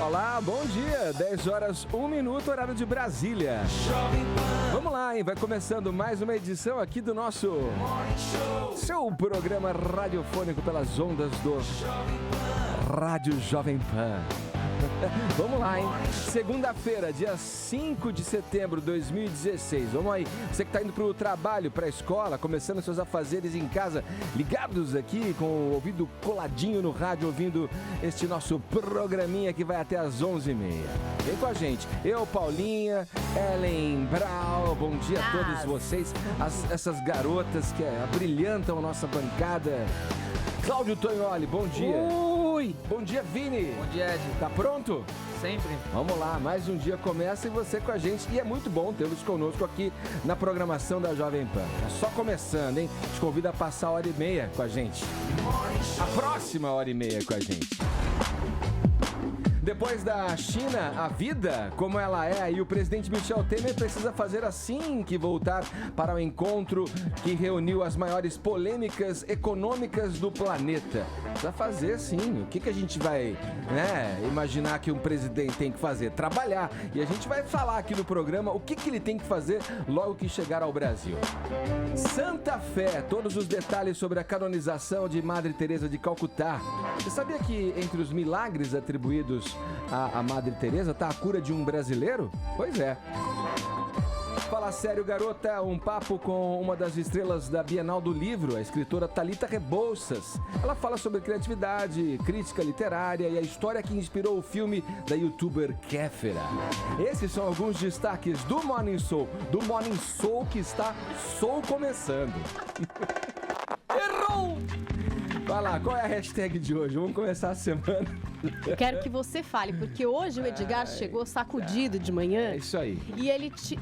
olá, bom dia. 10 horas, 1 minuto, horário de Brasília. Vamos lá, hein? Vai começando mais uma edição aqui do nosso seu programa radiofônico pelas ondas do Rádio Jovem Pan. Vamos lá, hein? Segunda-feira, dia 5 de setembro de 2016. Vamos aí. Você que está indo para o trabalho, para a escola, começando seus afazeres em casa, ligados aqui com o ouvido coladinho no rádio, ouvindo este nosso programinha que vai até às 11h30. Vem com a gente. Eu, Paulinha, Ellen Brau, bom dia a todos vocês. Essas garotas que brilhantam a nossa bancada. Cláudio Tonholi, bom dia. Ui! Bom dia, Vini. Bom dia, Ed. Tá pronto? Sempre. Vamos lá, mais um dia começa e você com a gente. E é muito bom tê-los conosco aqui na programação da Jovem Pan. É só começando, hein? Te convido a passar a 1h30 com a gente. A próxima 1h30 com a gente. Depois da China, a vida como ela é, e o presidente Michel Temer precisa fazer assim que voltar para o encontro que reuniu as maiores polêmicas econômicas do planeta. Precisa fazer sim. O que a gente vai imaginar que um presidente tem que fazer? Trabalhar. E a gente vai falar aqui no programa o que ele tem que fazer logo que chegar ao Brasil. Santa Fé, todos os detalhes sobre a canonização de Madre Teresa de Calcutá. Você sabia que entre os milagres atribuídos a Madre Teresa tá a cura de um brasileiro? Pois é. Fala sério, garota, um papo com uma das estrelas da Bienal do Livro, a escritora Thalita Rebouças. Ela fala sobre criatividade, crítica literária e a história que inspirou o filme da youtuber Kéfera. Esses são alguns destaques do Morning Show, que está começando. Errou! Vai lá, qual é a hashtag de hoje? Vamos começar a semana. Eu quero que você fale, porque hoje o Edgar chegou sacudido de manhã. É isso aí. E ele que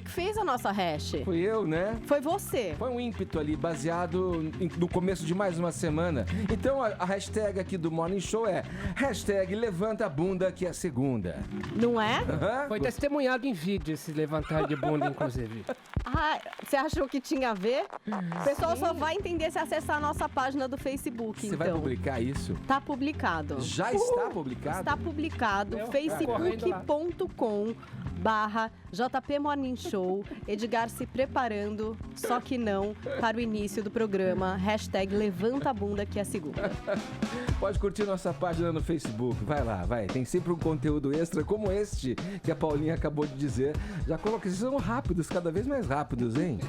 fez a nossa hash. Fui eu, né? Foi você. Foi um ímpeto ali, baseado no começo de mais uma semana. Então a hashtag aqui do Morning Show é hashtag levanta a bunda que é segunda. Não é? Foi testemunhado em vídeo esse levantar de bunda, inclusive. Ah, você achou que tinha a ver? O pessoal só vai entender se acessar a nossa página do Facebook, Você então. vai publicar isso? Tá publicado. Já está publicado? Está publicado, facebook.com/JP Morning Show. Edgar se preparando, só que não, para o início do programa. Hashtag levanta a bunda que é segunda. Pode curtir nossa página no Facebook. Vai lá, vai. Tem sempre um conteúdo extra como este que a Paulinha acabou de dizer. Já coloquei, vocês são rápidos, cada vez mais rápidos, hein?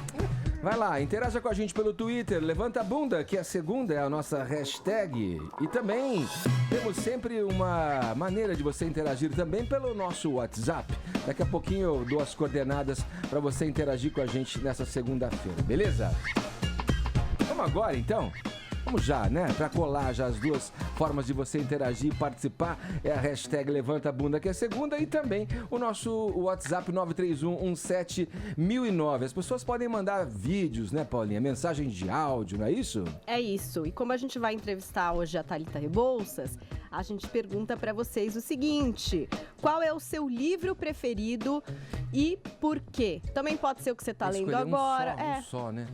Vai lá, interaja com a gente pelo Twitter, levanta a bunda, que a segunda é a nossa hashtag. E também temos sempre uma maneira de você interagir também pelo nosso WhatsApp. Daqui a pouquinho eu dou as coordenadas para você interagir com a gente nessa segunda-feira, beleza? Vamos agora, então? Vamos já, né? Pra colar já as duas formas de você interagir e participar. É a hashtag Levanta a Bunda que é segunda e também o nosso WhatsApp 931171009. As pessoas podem mandar vídeos, né, Paulinha? Mensagens de áudio, não é isso? É isso. E como a gente vai entrevistar hoje a Thalita Rebouças, a gente pergunta pra vocês o seguinte: qual é o seu livro preferido e por quê? Também pode ser o que você tá lendo agora. Um só, né?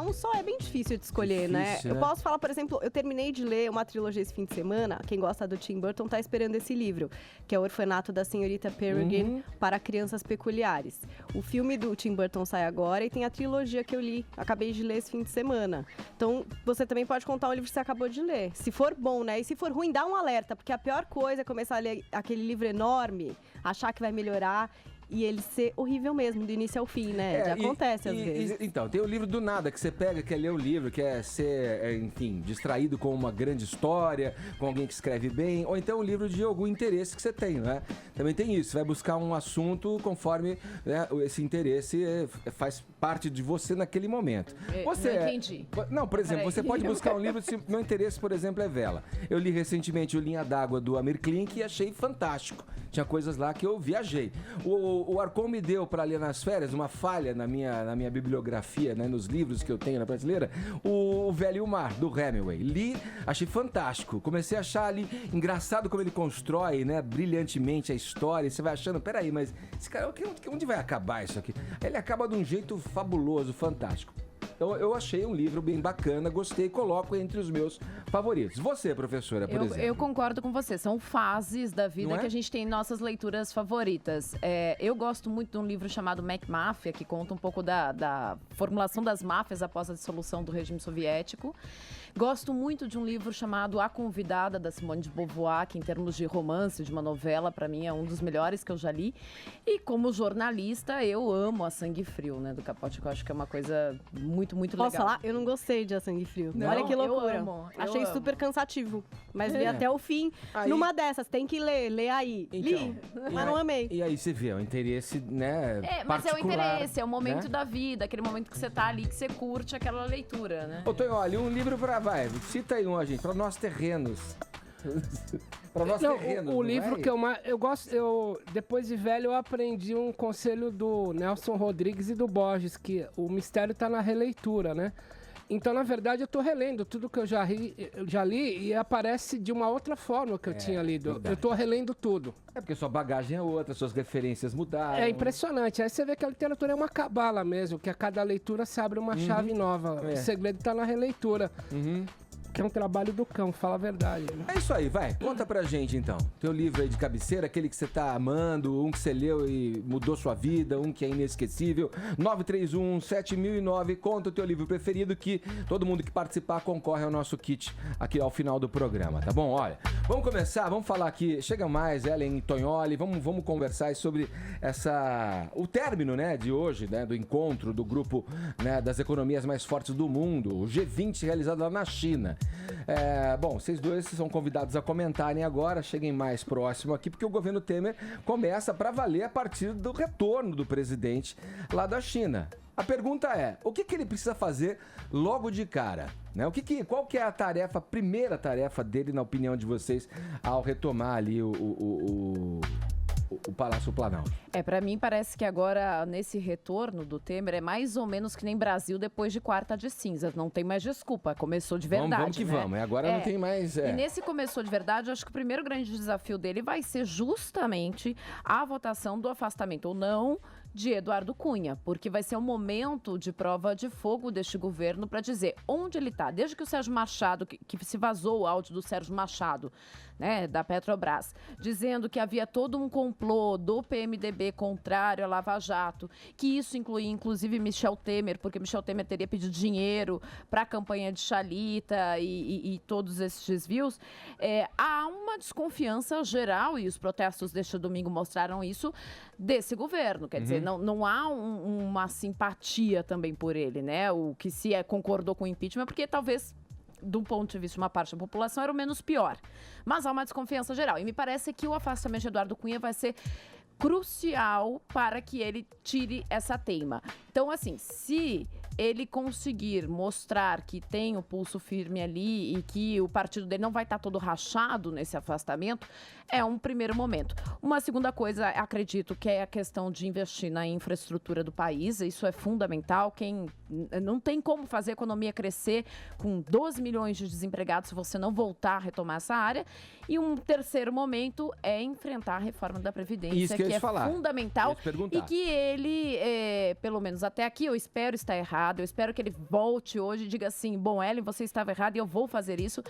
Um só é bem difícil de escolher, né? Eu posso falar, por exemplo, eu terminei de ler uma trilogia esse fim de semana. Quem gosta do Tim Burton tá esperando esse livro, que é O Orfanato da Senhorita Peregrine para Crianças Peculiares. O filme do Tim Burton sai agora e tem a trilogia que eu li, acabei de ler esse fim de semana. Então, você também pode contar o livro que você acabou de ler. Se for bom, né? E se for ruim, dá um alerta, porque a pior coisa é começar a ler aquele livro enorme, achar que vai melhorar e ele ser horrível mesmo, do início ao fim, né? Já acontece às vezes. Então, tem o livro do nada, que você pega, quer ler o livro, quer ser, enfim, distraído com uma grande história, com alguém que escreve bem, ou então um livro de algum interesse que você tem, né? Também tem isso, você vai buscar um assunto conforme, né, esse interesse faz parte de você naquele momento. Você não entendi. Não, por exemplo, você pode buscar um livro, se meu interesse, por exemplo, é vela. Eu li recentemente o Linha d'Água do Amir Klink e achei fantástico. Tinha coisas lá que eu viajei. O Arcon me deu para ler nas férias uma falha na minha bibliografia, né, nos livros que eu tenho na prateleira, o Velho e o Mar, do Hemingway. Li, achei fantástico. Comecei a achar ali engraçado como ele constrói, né, brilhantemente a história. E você vai achando, peraí, mas esse cara, onde vai acabar isso aqui? Ele acaba de um jeito fabuloso, fantástico. Então eu achei um livro bem bacana, gostei, coloco entre os meus favoritos. Você, professora, por exemplo. Eu concordo com você. São fases da vida que a gente tem nossas leituras favoritas. Eu gosto muito de um livro chamado McMafia, que conta um pouco da formulação das máfias após a dissolução do regime soviético. Gosto muito de um livro chamado A Convidada, da Simone de Beauvoir, que em termos de romance, de uma novela, para mim é um dos melhores que eu já li. E como jornalista, eu amo A Sangue Frio, né, do Capote, que eu acho que é uma coisa muito, muito legal. Posso falar? Eu não gostei de A Sangue Frio. Não, olha que loucura. eu Achei amo. super cansativo, mas li até o fim. Aí- Numa dessas, tem que lê aí. Li, mas não amei. E aí você vê, é um interesse, né, Mas é o particular, interesse, é o momento né? da vida, aquele momento que você tá ali, que você curte aquela leitura, né? Ô, Tonho, olha, um livro cita aí um, gente, para nós terrenos. Para nós terrenos. O livro que eu gosto, depois de velho, eu aprendi um conselho do Nelson Rodrigues e do Borges, que o mistério tá na releitura, né? Então, na verdade, eu tô relendo tudo que eu já li e aparece de uma outra forma que eu tinha lido. verdade. Eu tô relendo tudo. É porque sua bagagem é outra, suas referências mudaram. É impressionante. Aí você vê que a literatura é uma cabala mesmo, que a cada leitura se abre uma chave nova. É. O segredo tá na releitura. Que é um trabalho do cão, fala a verdade. Né? É isso aí, vai. Conta pra gente, então. Teu livro aí de cabeceira, aquele que você tá amando, um que você leu e mudou sua vida, um que é inesquecível. 931-7009, conta o teu livro preferido, que todo mundo que participar concorre ao nosso kit aqui ao final do programa, tá bom? Olha, vamos começar, vamos falar aqui. Chega mais, Ellen e Tonholi, vamos conversar sobre o término, né, de hoje, né, do encontro do grupo, né, das economias mais fortes do mundo, o G20 realizado lá na China. Bom, vocês dois são convidados a comentarem agora, cheguem mais próximo aqui, porque o governo Temer começa para valer a partir do retorno do presidente lá da China. A pergunta é, o que ele precisa fazer logo de cara? Né? Qual que é a primeira tarefa dele, na opinião de vocês, ao retomar ali o Palácio Planalto? Pra mim parece que agora, nesse retorno do Temer, é mais ou menos que nem Brasil depois de quarta de cinzas. Não tem mais desculpa, começou de verdade, Vamos que né? vamos, agora não tem mais... E nesse começou de verdade, eu acho que o primeiro grande desafio dele vai ser justamente a votação do afastamento ou não de Eduardo Cunha, porque vai ser um momento de prova de fogo deste governo para dizer onde ele está. Desde que o Sérgio Machado, que se vazou o áudio do Sérgio Machado, né, da Petrobras, dizendo que havia todo um complô do PMDB contrário à Lava Jato, que isso incluía inclusive Michel Temer, porque Michel Temer teria pedido dinheiro para a campanha de Chalita e todos esses desvios, há uma desconfiança geral, e os protestos deste domingo mostraram isso, desse governo. Quer dizer, não há uma simpatia também por ele, né? O que se concordou com o impeachment, porque talvez, do ponto de vista de uma parte da população, era o menos pior. Mas há uma desconfiança geral. E me parece que o afastamento de Eduardo Cunha vai ser crucial para que ele tire essa teima. Então, assim, se ele conseguir mostrar que tem o pulso firme ali e que o partido dele não vai estar todo rachado nesse afastamento, é um primeiro momento. Uma segunda coisa, acredito, que é a questão de investir na infraestrutura do país. Isso é fundamental. Não tem como fazer a economia crescer com 12 milhões de desempregados se você não voltar a retomar essa área. E um terceiro momento é enfrentar a reforma da Previdência, que é fundamental e que ele, pelo menos até aqui, eu espero estar errado. Eu espero que ele volte hoje e diga assim, bom, Ellen, você estava errado e eu vou fazer isso.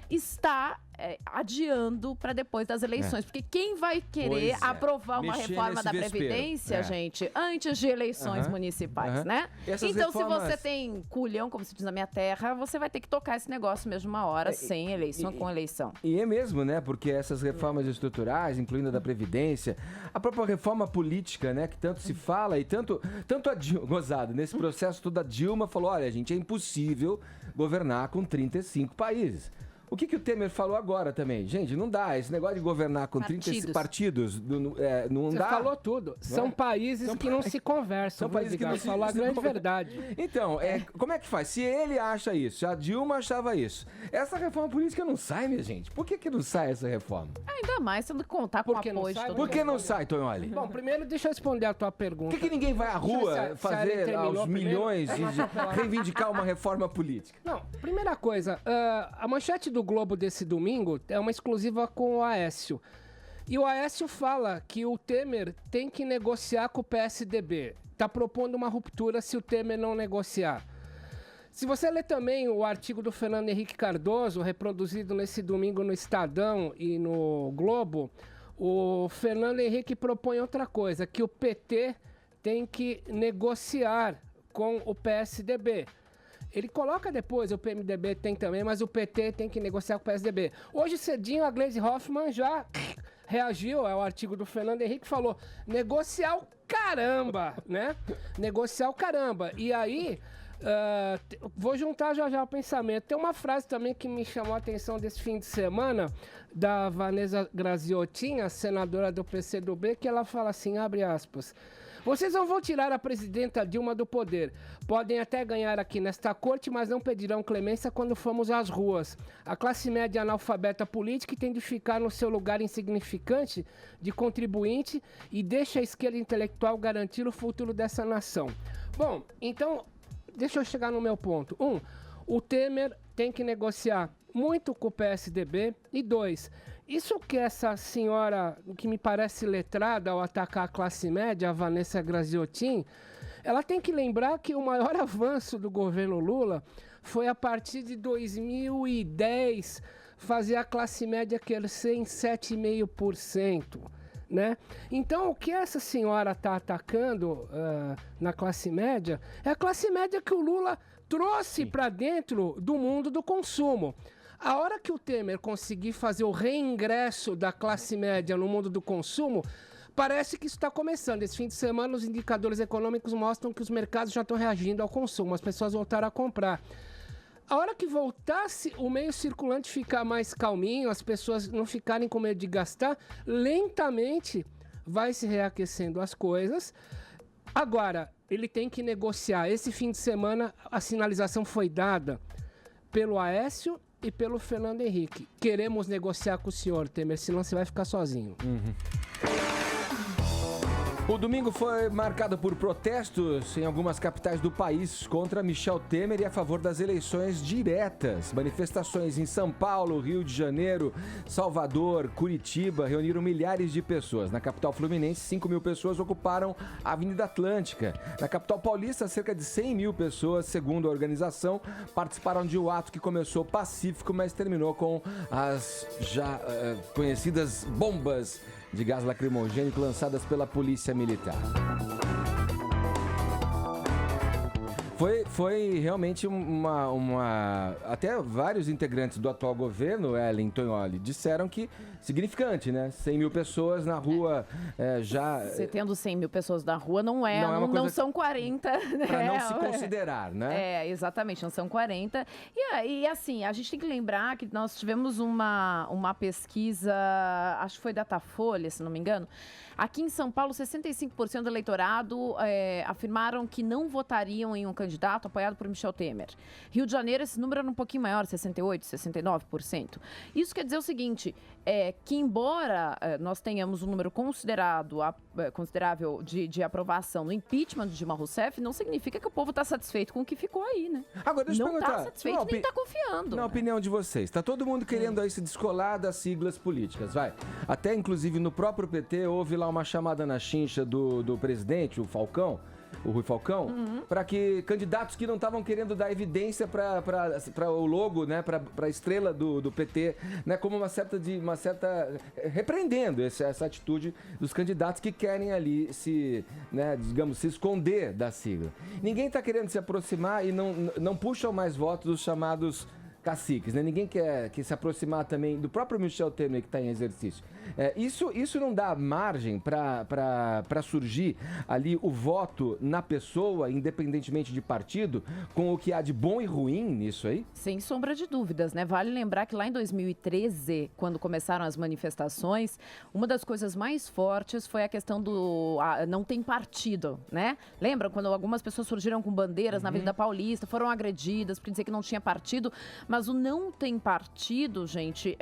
Está adiando para depois das eleições. Porque quem vai querer aprovar uma reforma da Previdência, gente, antes de eleições municipais, né? Então, se você tem culhão, como se diz na minha terra, você vai ter que tocar esse negócio mesmo uma hora, sem eleição, com eleição. E é mesmo, né? Porque essas reformas estruturais, incluindo a da Previdência, a própria reforma política, né? Que tanto se fala e tanto a Dilma, gozado, nesse processo todo a Dilma falou, olha, gente, é impossível governar com 35 países. O que o Temer falou agora também? Gente, não dá. Esse negócio de governar com 30 partidos, não Você dá. Você falou tudo. São países que não se conversam. São países que não se falar a grande verdade. Então, como é que faz? Se ele acha isso, se a Dilma achava isso, essa reforma política não sai, minha gente. Por que não sai essa reforma? Ainda mais tendo que contar com o apoio de todo mundo. Por que não sai, Tonholi? Bom, primeiro deixa eu responder a tua pergunta. Por que ninguém vai à rua fazer aos milhões e reivindicar uma reforma política? Não, primeira coisa, a manchete do Globo desse domingo é uma exclusiva com o Aécio. E o Aécio fala que o Temer tem que negociar com o PSDB. Tá propondo uma ruptura se o Temer não negociar. Se você ler também o artigo do Fernando Henrique Cardoso, reproduzido nesse domingo no Estadão e no Globo, o Fernando Henrique propõe outra coisa, que o PT tem que negociar com o PSDB. Ele coloca depois, o PMDB tem também, mas o PT tem que negociar com o PSDB. Hoje cedinho a Gleisi Hoffmann já reagiu ao artigo do Fernando Henrique e falou, negociar o caramba, né? Negociar o caramba. E aí... vou juntar já o pensamento. Tem uma frase também que me chamou a atenção desse fim de semana, da Vanessa Graziotin, a senadora do PCdoB, que ela fala assim, abre aspas, vocês não vão tirar a presidenta Dilma do poder. Podem até ganhar aqui nesta corte, mas não pedirão clemência quando formos às ruas. A classe média analfabeta política tem de ficar no seu lugar insignificante de contribuinte e deixa a esquerda intelectual garantir o futuro dessa nação. Bom, então... Deixa eu chegar no meu ponto. O Temer tem que negociar muito com o PSDB. E 2, isso que essa senhora, que me parece letrada ao atacar a classe média, a Vanessa Graziotin, ela tem que lembrar que o maior avanço do governo Lula foi a partir de 2010 fazer a classe média crescer em 7,5%. Né? Então, o que essa senhora está atacando na classe média é a classe média que o Lula trouxe para dentro do mundo do consumo. A hora que o Temer conseguir fazer o reingresso da classe média no mundo do consumo, parece que isso está começando. Esse fim de semana, os indicadores econômicos mostram que os mercados já estão reagindo ao consumo, as pessoas voltaram a comprar. A hora que voltasse o meio circulante ficar mais calminho, as pessoas não ficarem com medo de gastar, lentamente vai se reaquecendo as coisas. Agora, ele tem que negociar. Esse fim de semana a sinalização foi dada pelo Aécio e pelo Fernando Henrique. Queremos negociar com o senhor, Temer, senão você vai ficar sozinho. O domingo foi marcado por protestos em algumas capitais do país contra Michel Temer e a favor das eleições diretas. Manifestações em São Paulo, Rio de Janeiro, Salvador, Curitiba reuniram milhares de pessoas. Na capital fluminense, 5 mil pessoas ocuparam a Avenida Atlântica. Na capital paulista, cerca de 100 mil pessoas, segundo a organização, participaram de um ato que começou pacífico, mas terminou com as já conhecidas bombas de gás lacrimogênico lançadas pela polícia militar. Foi realmente até vários integrantes do atual governo, Ellen Tognoli, disseram que significante, né? 100 mil pessoas na rua já... Você tendo 100 mil pessoas na rua não são 40, né? Para não se considerar, né? Exatamente, não são 40. E assim, a gente tem que lembrar que nós tivemos uma pesquisa, acho que foi Datafolha, se não me engano. Aqui em São Paulo, 65% do eleitorado afirmaram que não votariam em um candidato apoiado por Michel Temer. Rio de Janeiro, esse número era um pouquinho maior, 68%, 69%. Isso quer dizer o seguinte, que embora nós tenhamos um número considerável de aprovação no impeachment de Dilma Rousseff, não significa que o povo está satisfeito com o que ficou aí, né? Agora, deixa eu perguntar. Não está satisfeito nem está confiando. Na opinião de vocês, está todo mundo querendo aí se descolar das siglas políticas, vai. Até, inclusive, no próprio PT, houve lá uma chamada na chincha do presidente, o Rui Falcão, para que candidatos que não estavam querendo dar evidência para o logo, né, para a estrela do PT, né, como uma certa repreendendo essa atitude dos candidatos que querem ali se esconder da sigla. Ninguém está querendo se aproximar e não puxam mais votos dos chamados caciques, né? Ninguém quer se aproximar também do próprio Michel Temer que está em exercício. Isso não dá margem para surgir ali o voto na pessoa, independentemente de partido, com o que há de bom e ruim nisso aí? Sem sombra de dúvidas, né? Vale lembrar que lá em 2013, quando começaram as manifestações, uma das coisas mais fortes foi a questão do não tem partido, né? Lembra quando algumas pessoas surgiram com bandeiras na Avenida Paulista, foram agredidas por dizer que não tinha partido? Mas o não tem partido, gente,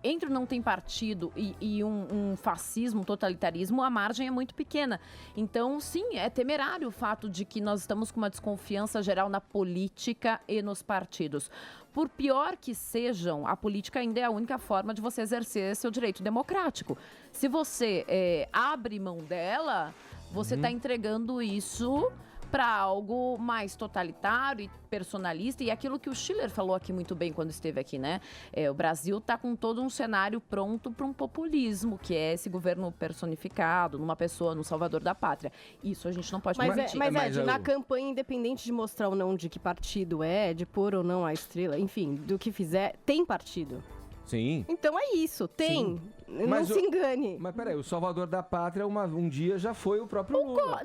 entre o não tem partido e um fascismo, um totalitarismo, a margem é muito pequena. Então, sim, é temerário o fato de que nós estamos com uma desconfiança geral na política e nos partidos. Por pior que sejam, a política ainda é a única forma de você exercer seu direito democrático. Se você abre mão dela, você está entregando isso para algo mais totalitário e personalista, e aquilo que o Schiller falou aqui muito bem quando esteve aqui, né? O Brasil está com todo um cenário pronto para um populismo, que é esse governo personificado numa pessoa, no salvador da pátria. Isso a gente não pode permitir. Mas na campanha, independente de mostrar ou não de que partido de pôr ou não a estrela, enfim, do que fizer, tem partido. Sim. Então é isso, tem. Sim. Não se engane. Mas peraí, o salvador da pátria um dia já foi o próprio Lula.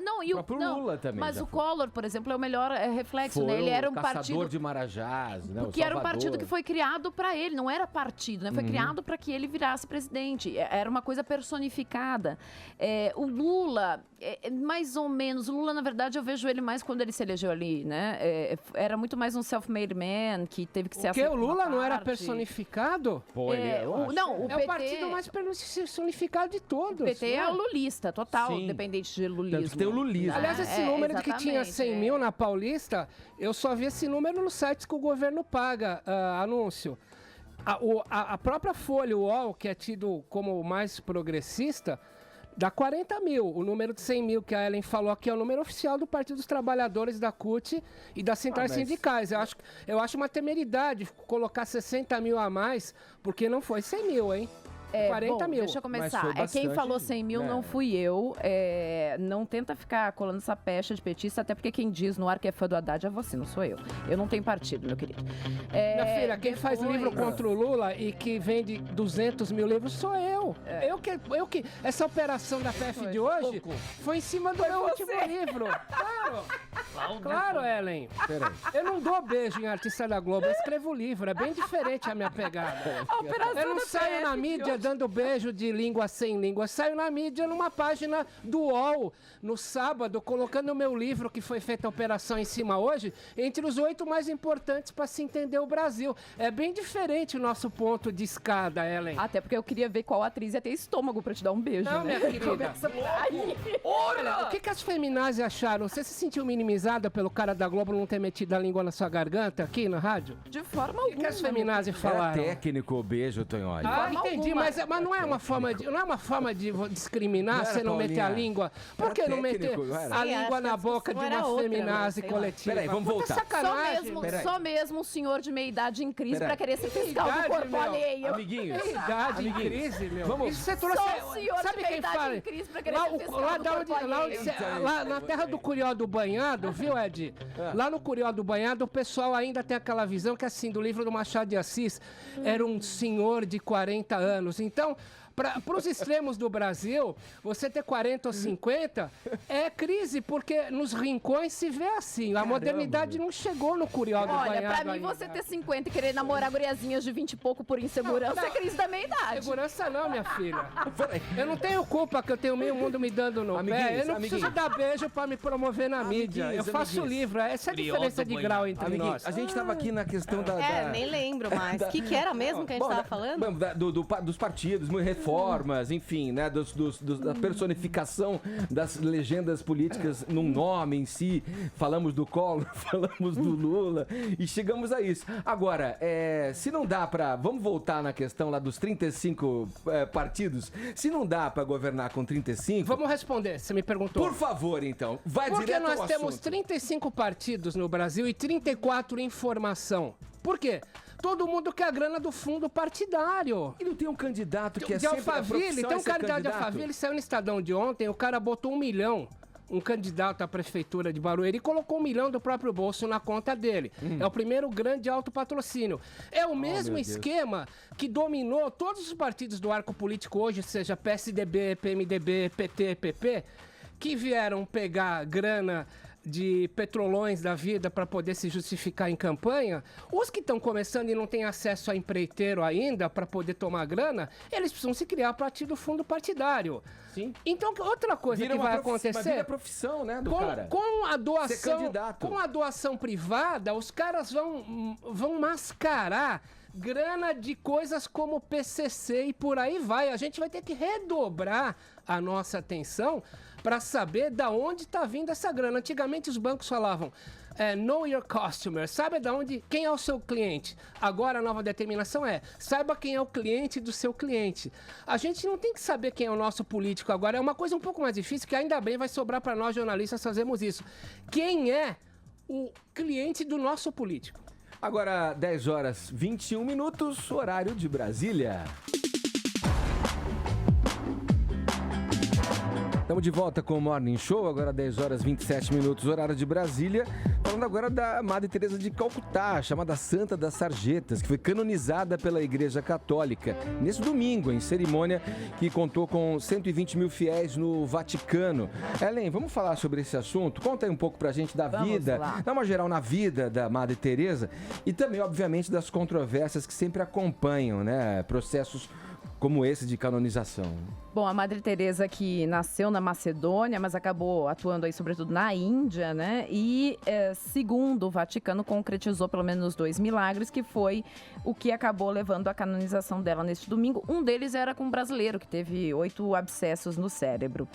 Lula também. Mas o Collor, por exemplo, é o melhor reflexo, né? Ele era um partido de Marajás, né? Porque era um partido que foi criado para ele, não era partido, né? Foi criado para que ele virasse presidente. Era uma coisa personificada. O Lula, mais ou menos, o Lula, na verdade, eu vejo ele mais quando ele se elegeu ali, né? Era muito mais um self-made man que teve que ser aceito. Porque o Lula não era personificado? Pô, não, o PT... o partido mais personificado de todos. O PT é o lulista, total, dependente de lulismo. Tem o lulismo. Aliás, esse número de que tinha 100 mil na Paulista, eu só vi esse número nos sites que o governo paga anúncio. A própria Folha, o UOL, que é tido como o mais progressista, dá 40 mil. O número de 100 mil que a Ellen falou aqui é o número oficial do Partido dos Trabalhadores, da CUT e das centrais sindicais. Eu acho uma temeridade colocar 60 mil a mais, porque não foi 100 mil, hein? 40 mil. Deixa eu começar. Quem falou 100 mil não fui eu. Não tenta ficar colando essa pecha de petista, até porque quem diz no ar que é fã do Haddad é você, não sou eu. Eu não tenho partido, meu querido. Minha filha, quem faz livro contra o Lula e que vende 200 mil livros sou eu. Eu que essa operação da PF de hoje foi em cima do meu último livro. Claro, Ellen. Eu não dou beijo em artista da Globo, eu escrevo livro. É bem diferente a minha pegada. Eu não saio na mídia dando beijo de língua sem língua. Saio na mídia numa página do UOL, no sábado, colocando o meu livro, que foi feita a operação em cima hoje, entre os 8 mais importantes para se entender o Brasil. É bem diferente o nosso ponto de escada, Ellen. Até porque eu queria ver qual atriz ia ter estômago para te dar um beijo, não, né? Minha querida. Olha, o que as feminazes acharam? Você se sentiu minimizada pelo cara da Globo não ter metido a língua na sua garganta aqui na rádio? De forma alguma. O que as feminazes falaram? Era técnico o beijo, Tonholi. Entendi, mas não é uma forma de discriminar você não meter a língua? Por que não meter a língua na boca de uma feminazi coletiva? Peraí, vamos voltar. Sacanagem. Só mesmo um senhor de meia idade em crise pra querer ser fiscal do corpo alheio. Amiguinhos. Idade em crise, meu. Vamos. Isso você trouxe... Sabe quem fala? Lá na terra do Curió do Banhado, viu, Ed? Lá no Curió do Banhado, o pessoal ainda tem aquela visão que, assim, do livro do Machado de Assis, era um senhor de 40 anos. Então, para os extremos do Brasil, você ter 40 ou 50 é crise, porque nos rincões se vê assim. A modernidade não chegou no Curió do Banhado. Olha, pra mim, você ter 50 e querer namorar guriazinhas de 20 e pouco por insegurança é crise da meia-idade. Segurança não, minha filha. Eu não tenho culpa que eu tenho meio mundo me dando no pé. Eu não preciso dar beijo pra me promover na mídia. Eu faço livro. Essa é a diferença de grau entre nós. A gente tava aqui na questão da... nem lembro mais. O que era mesmo que a gente tava falando? Dos partidos, reformas, enfim, né? Da personificação das legendas políticas num nome em si. Falamos do Collor, falamos do Lula e chegamos a isso. Agora, se não dá pra... Vamos voltar na questão lá dos 35 partidos. Se não dá pra governar com 35... Vamos responder, você me perguntou. Por favor, então. Vai direto ao assunto. Porque nós temos 35 partidos no Brasil e 34 em formação. Por quê? Todo mundo quer a grana do fundo partidário. E não tem um candidato que de Alphaville, tem um candidato de Alphaville, saiu no Estadão de ontem, o cara botou 1 milhão, um candidato à prefeitura de Barueri, colocou 1 milhão do próprio bolso na conta dele. É o primeiro grande autopatrocínio. É o mesmo esquema que dominou todos os partidos do arco político hoje, seja PSDB, PMDB, PT, PP, que vieram pegar grana de petrolões da vida para poder se justificar em campanha. Os que estão começando e não têm acesso a empreiteiro ainda para poder tomar grana, eles precisam se criar a partir do fundo partidário. Sim. Então, outra coisa que vai acontecer... Vira profissão, né, do cara. Com a doação privada, os caras vão mascarar grana de coisas como PCC e por aí vai. A gente vai ter que redobrar a nossa atenção para saber da onde está vindo essa grana. Antigamente os bancos falavam, Know your customer. Saiba quem é o seu cliente. Agora a nova determinação saiba quem é o cliente do seu cliente. A gente não tem que saber quem é o nosso político agora. É uma coisa um pouco mais difícil, que ainda bem vai sobrar para nós jornalistas fazermos isso. Quem é o cliente do nosso político? Agora, 10 horas 21 minutos, horário de Brasília. Estamos de volta com o Morning Show, agora 10 horas 27 minutos, horário de Brasília. Falando agora da Madre Teresa de Calcutá, chamada Santa das Sarjetas, que foi canonizada pela Igreja Católica nesse domingo, em cerimônia que contou com 120 mil fiéis no Vaticano. Ellen, vamos falar sobre esse assunto? Conta aí um pouco pra gente da vida, dá uma geral na vida da Madre Teresa e também, obviamente, das controvérsias que sempre acompanham, né, processos como esse de canonização. Bom, a Madre Teresa, que nasceu na Macedônia, mas acabou atuando aí sobretudo na Índia, né? E segundo o Vaticano, concretizou pelo menos 2 milagres, que foi o que acabou levando à canonização dela neste domingo. Um deles era com um brasileiro, que teve 8 abscessos no cérebro.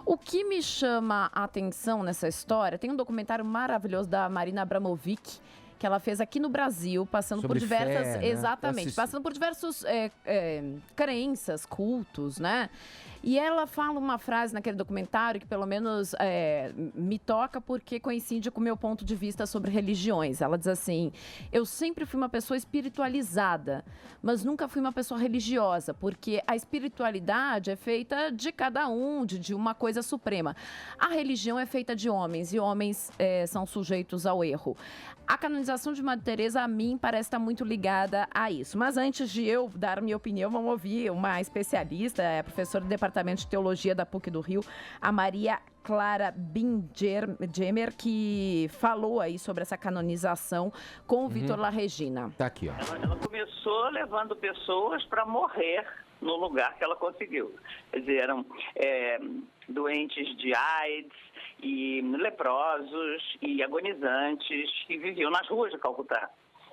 O que me chama a atenção nessa história, tem um documentário maravilhoso da Marina Abramovic, que ela fez aqui no Brasil, passando sobre por diversas... fé, né? Exatamente, passando por diversos crenças, cultos, né? E ela fala uma frase naquele documentário que pelo menos me toca porque coincide com o meu ponto de vista sobre religiões. Ela diz assim: eu sempre fui uma pessoa espiritualizada, mas nunca fui uma pessoa religiosa, porque a espiritualidade é feita de cada um, de uma coisa suprema. A religião é feita de homens, e homens são sujeitos ao erro. A canonização de Madre Teresa, a mim, parece estar muito ligada a isso. Mas antes de eu dar minha opinião, vamos ouvir uma especialista, professora do Departamento de Teologia da PUC do Rio, a Maria Clara Bingemer, que falou aí sobre essa canonização com o Vitor La Regina. Tá aqui, ó. Ela começou levando pessoas para morrer no lugar que ela conseguiu. Quer dizer, eram doentes de AIDS e leprosos e agonizantes que viviam nas ruas de Calcutá.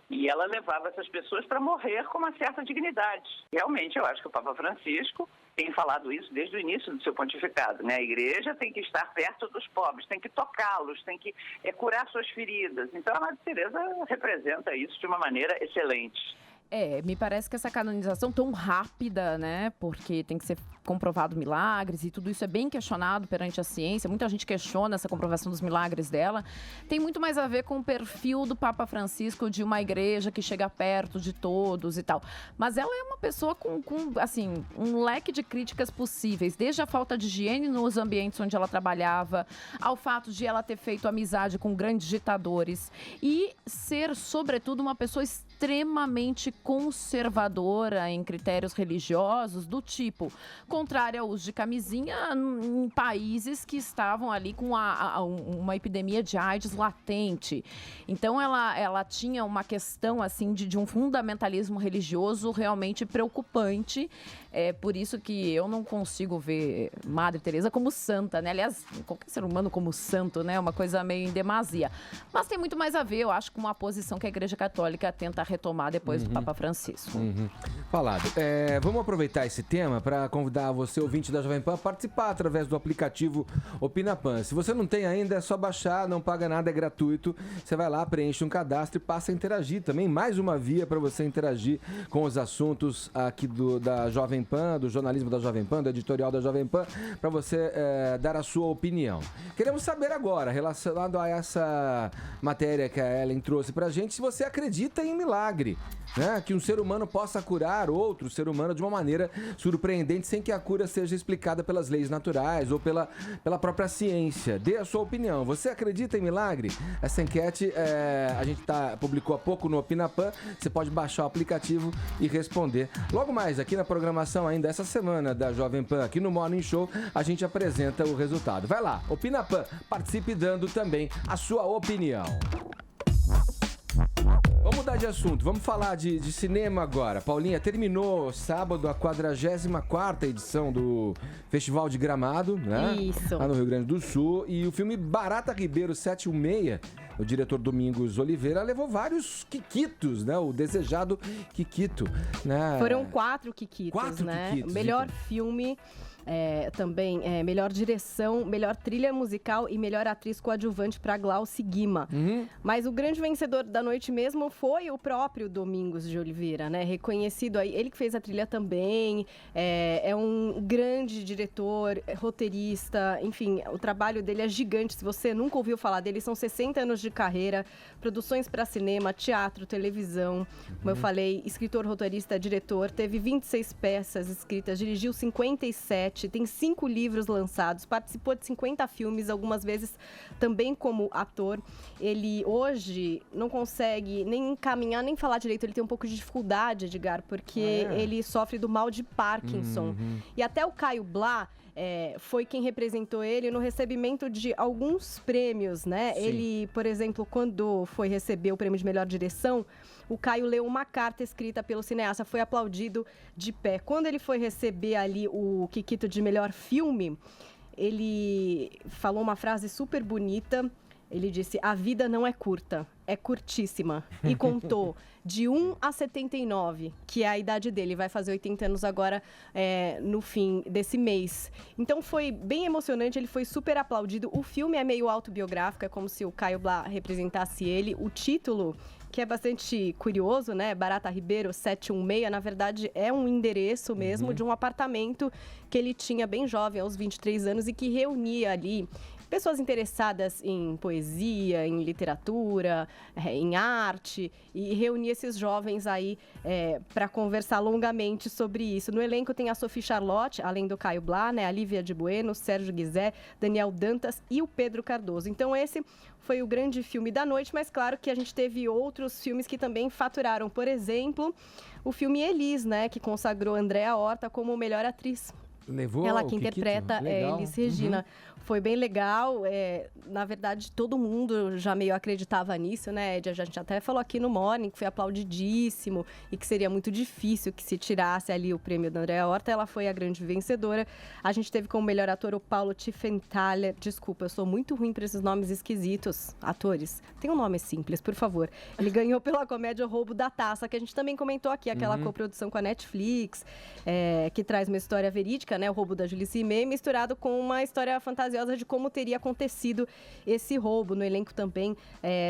E ela levava essas pessoas para morrer com uma certa dignidade. Realmente, eu acho que o Papa Francisco tem falado isso desde o início do seu pontificado, né? A igreja tem que estar perto dos pobres, tem que tocá-los, tem que curar suas feridas. Então, a Madre Teresa representa isso de uma maneira excelente. Me parece que essa canonização tão rápida, né, porque tem que ser comprovado milagres e tudo isso é bem questionado perante a ciência, muita gente questiona essa comprovação dos milagres dela, tem muito mais a ver com o perfil do Papa Francisco de uma igreja que chega perto de todos e tal. Mas ela é uma pessoa com assim, um leque de críticas possíveis, desde a falta de higiene nos ambientes onde ela trabalhava, ao fato de ela ter feito amizade com grandes ditadores e ser, sobretudo, uma pessoa extremamente conservadora em critérios religiosos, do tipo contrária ao uso de camisinha em países que estavam ali com uma epidemia de AIDS latente. Então ela tinha uma questão assim de um fundamentalismo religioso realmente preocupante. É por isso que eu não consigo ver Madre Teresa como santa, né? Aliás, qualquer ser humano como santo, né? É uma coisa meio em demasia. Mas tem muito mais a ver, eu acho, com uma posição que a Igreja Católica tenta retomar depois do Papa Francisco. Falado. Vamos aproveitar esse tema para convidar você, ouvinte da Jovem Pan, a participar através do aplicativo OpinaPan. Se você não tem ainda, é só baixar, não paga nada, é gratuito. Você vai lá, preenche um cadastro e passa a interagir também. Mais uma via para você interagir com os assuntos aqui da Jovem Pan, do jornalismo da Jovem Pan, do editorial da Jovem Pan, para você dar a sua opinião. Queremos saber agora, relacionado a essa matéria que a Ellen trouxe pra gente, se você acredita em milagre, né? Que um ser humano possa curar outro ser humano de uma maneira surpreendente, sem que a cura seja explicada pelas leis naturais ou pela própria ciência. Dê a sua opinião. Você acredita em milagre? Essa enquete a gente publicou há pouco no OpinaPan. Você pode baixar o aplicativo e responder. Logo mais, aqui na programação ainda essa semana da Jovem Pan, aqui no Morning Show, a gente apresenta o resultado. Vai lá, OpinaPan, participe dando também a sua opinião. Vamos mudar de assunto, vamos falar de cinema agora. Paulinha, terminou sábado a 44ª edição do Festival de Gramado, né? Isso. Lá no Rio Grande do Sul. E o filme Barata Ribeiro 716, o diretor Domingos Oliveira, levou vários quiquitos, né? O desejado quiquito, né? Foram 4 quiquitos, 4 né? quiquitos, Melhor então. filme... também melhor direção, melhor trilha musical e melhor atriz coadjuvante para Glauci Guima. Mas o grande vencedor da noite mesmo foi o próprio Domingos de Oliveira, né? Reconhecido aí, ele que fez a trilha também, é um grande diretor, roteirista, enfim, o trabalho dele é gigante. Se você nunca ouviu falar dele, são 60 anos de carreira, produções para cinema, teatro, televisão, como eu falei, escritor, roteirista, diretor, teve 26 peças escritas, dirigiu 57, tem 5 livros lançados, participou de 50 filmes, algumas vezes também como ator. Ele hoje não consegue nem caminhar, nem falar direito, ele tem um pouco de dificuldade, Edgar, porque ele sofre do mal de Parkinson. E até o Caio Blá foi quem representou ele no recebimento de alguns prêmios, né? Sim. Ele, por exemplo, quando foi receber o prêmio de melhor direção, o Caio leu uma carta escrita pelo cineasta, foi aplaudido de pé. Quando ele foi receber ali o Kikito de melhor filme, ele falou uma frase super bonita. Ele disse: a vida não é curta, é curtíssima. E contou de 1 a 79, que é a idade dele. Vai fazer 80 anos agora, no fim desse mês. Então foi bem emocionante, ele foi super aplaudido. O filme é meio autobiográfico, é como se o Caio Blá representasse ele. O título, que é bastante curioso, né? Barata Ribeiro 716, na verdade é um endereço mesmo de um apartamento que ele tinha bem jovem, aos 23 anos, e que reunia ali pessoas interessadas em poesia, em literatura, em arte, e reunir esses jovens aí para conversar longamente sobre isso. No elenco tem a Sophie Charlotte, além do Caio Blá, né, a Lívia de Bueno, Sérgio Guizé, Daniel Dantas e o Pedro Cardoso. Então esse foi o grande filme da noite, mas claro que a gente teve outros filmes que também faturaram. Por exemplo, o filme Elis, né, que consagrou Andréa Horta como melhor atriz. Levou ela que interpreta Elis Regina. Foi bem legal. Na verdade, todo mundo já meio acreditava nisso, né, Ed? A gente até falou aqui no Morning que foi aplaudidíssimo e que seria muito difícil que se tirasse ali o prêmio da Andréa Horta. Ela foi a grande vencedora. A gente teve como melhor ator o Paulo Tiffenthaler. Desculpa, eu sou muito ruim para esses nomes esquisitos. Atores, tem um nome simples, por favor. Ele ganhou pela comédia O Roubo da Taça, que a gente também comentou aqui, aquela coprodução com a Netflix, que traz uma história verídica, né, o roubo da Julie Cimei, misturado com uma história fantasiosa de como teria acontecido esse roubo. No elenco também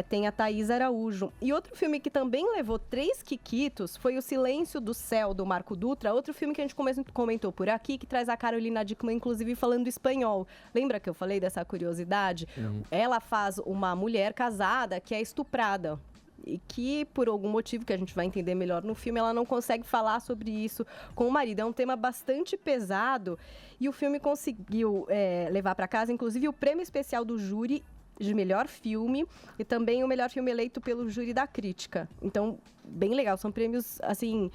tem a Thaís Araújo. E outro filme que também levou 3 Kikitos foi O Silêncio do Céu, do Marco Dutra, outro filme que a gente comentou por aqui, que traz a Carolina Dickman, inclusive, falando espanhol. Lembra que eu falei dessa curiosidade? Ela faz uma mulher casada que é estuprada. E que, por algum motivo que a gente vai entender melhor no filme, ela não consegue falar sobre isso com o marido. É um tema bastante pesado e o filme conseguiu levar para casa, inclusive, o prêmio especial do júri de melhor filme e também o melhor filme eleito pelo júri da crítica. Então, bem legal. São prêmios, assim,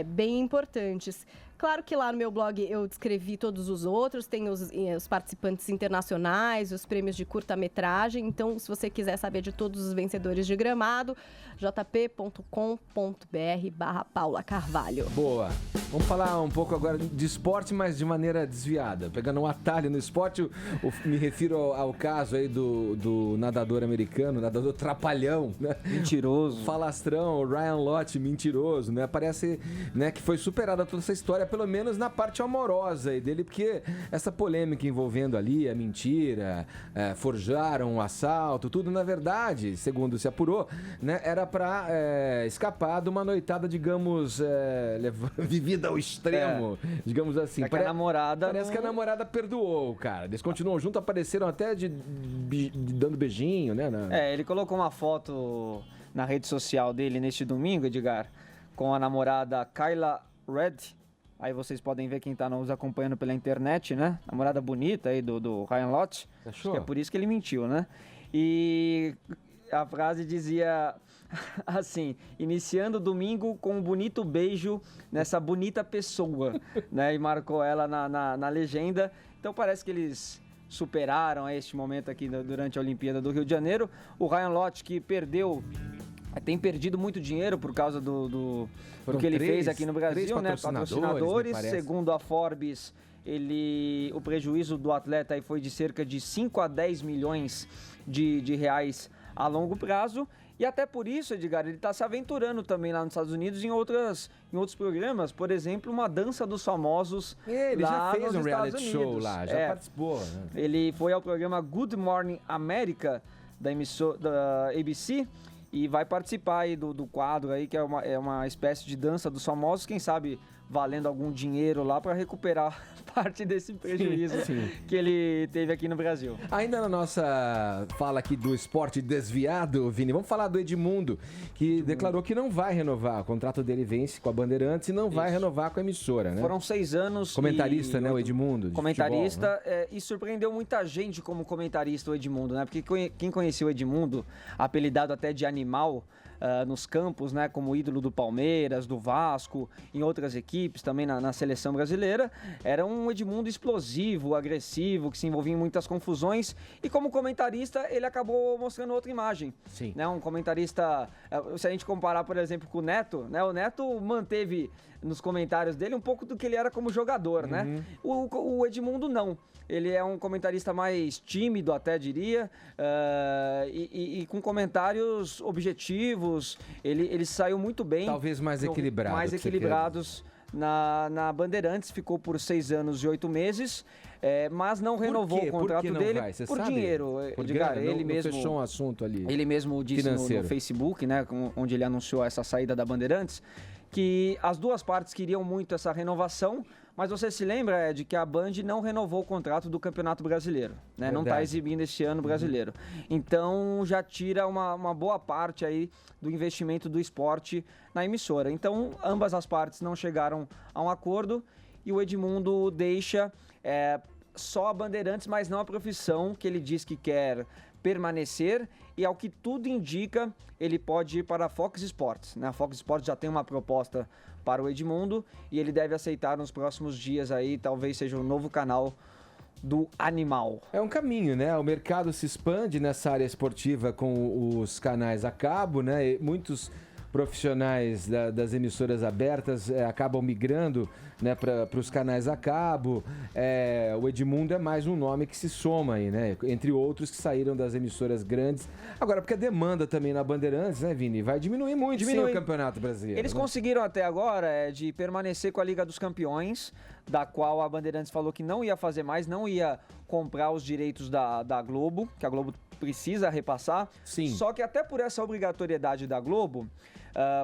bem importantes. Claro que lá no meu blog eu descrevi todos os outros, tem os participantes internacionais, os prêmios de curta-metragem. Então, se você quiser saber de todos os vencedores de Gramado, jp.com.br/Paula Carvalho. Boa. Vamos falar um pouco agora de esporte, mas de maneira desviada. Pegando um atalho no esporte, me refiro ao caso aí do nadador americano, nadador trapalhão, né? Mentiroso. Falastrão, Ryan Lott, mentiroso, né? Parece, né, que foi superada toda essa história, pelo menos na parte amorosa aí dele, porque essa polêmica envolvendo ali a mentira, forjaram um assalto, tudo, na verdade, segundo se apurou, né, era pra escapar de uma noitada, digamos, vivida ao extremo, digamos assim. Que a namorada parece que a namorada perdoou, cara. Eles continuam juntos, apareceram até dando beijinho, né? Ele colocou uma foto na rede social dele neste domingo, Edgar, com a namorada Kyla Red. Aí vocês podem ver quem tá nos acompanhando pela internet, né? Namorada bonita aí do Ryan Lott. Acho que é por isso que ele mentiu, né? E a frase dizia assim: iniciando o domingo com um bonito beijo nessa bonita pessoa, né? E marcou ela na legenda. Então parece que eles superaram este momento aqui durante a Olimpíada do Rio de Janeiro. O Ryan Lott, que tem perdido muito dinheiro por causa do que ele fez aqui no Brasil, né? Patrocinadores, segundo a Forbes, o prejuízo do atleta aí foi de cerca de 5 a 10 milhões de reais a longo prazo. E até por isso, Edgar, ele está se aventurando também lá nos Estados Unidos em outros programas. Por exemplo, uma dança dos famosos Ele lá já fez nos um Estados reality Unidos. show lá, já participou. Né? Ele foi ao programa Good Morning America da ABC e vai participar aí do quadro aí, que é uma espécie de dança dos famosos, quem sabe valendo algum dinheiro lá para recuperar parte desse prejuízo que ele teve aqui no Brasil. Ainda na nossa fala aqui do esporte desviado, Vini, vamos falar do Edmundo, que declarou que não vai renovar. O contrato dele vence com a Bandeirantes e não vai renovar com a emissora, né? Foram 6 anos. Comentarista, né, o Edmundo? Comentarista, futebol, né? E surpreendeu muita gente como comentarista o Edmundo, né? Porque quem conhecia o Edmundo, apelidado até de animal, nos campos, né, como ídolo do Palmeiras, do Vasco, em outras equipes, também na seleção brasileira, era um Edmundo explosivo, agressivo, que se envolvia em muitas confusões, e como comentarista ele acabou mostrando outra imagem. Sim. Né, um comentarista, se a gente comparar, por exemplo, com o Neto, né, o Neto manteve nos comentários dele um pouco do que ele era como jogador, né? O Edmundo não. Ele é um comentarista mais tímido, até diria, e com comentários objetivos. Ele saiu muito bem. Talvez mais equilibrado. Mais equilibrados na Bandeirantes. Ficou por 6 anos e 8 meses, mas não renovou o contrato dele por sabe? dinheiro. Edgar, ele mesmo fechou um assunto ali. Ele mesmo disse no Facebook, né, onde ele anunciou essa saída da Bandeirantes, que as duas partes queriam muito essa renovação, mas você se lembra, Ed, que a Band não renovou o contrato do Campeonato Brasileiro, né? Não está exibindo este ano brasileiro. Então já tira uma boa parte aí do investimento do esporte na emissora. Então ambas as partes não chegaram a um acordo e o Edmundo deixa só a Bandeirantes, mas não a profissão, que ele diz que quer permanecer, e ao que tudo indica, ele pode ir para a Fox Sports, né? A Fox Sports já tem uma proposta para o Edmundo e ele deve aceitar nos próximos dias aí, talvez seja um novo canal do animal. É um caminho, né? O mercado se expande nessa área esportiva com os canais a cabo, né? E muitos profissionais das emissoras abertas acabam migrando, né, para os canais a cabo. O Edmundo é mais um nome que se soma aí, né? Entre outros que saíram das emissoras grandes. Agora, porque a demanda também na Bandeirantes, né, Vini, vai diminuir muito sem o Campeonato Brasileiro. Eles conseguiram até agora de permanecer com a Liga dos Campeões, da qual a Bandeirantes falou que não ia fazer mais, não ia comprar os direitos da Globo, que a Globo precisa repassar. Sim. Só que até por essa obrigatoriedade da Globo,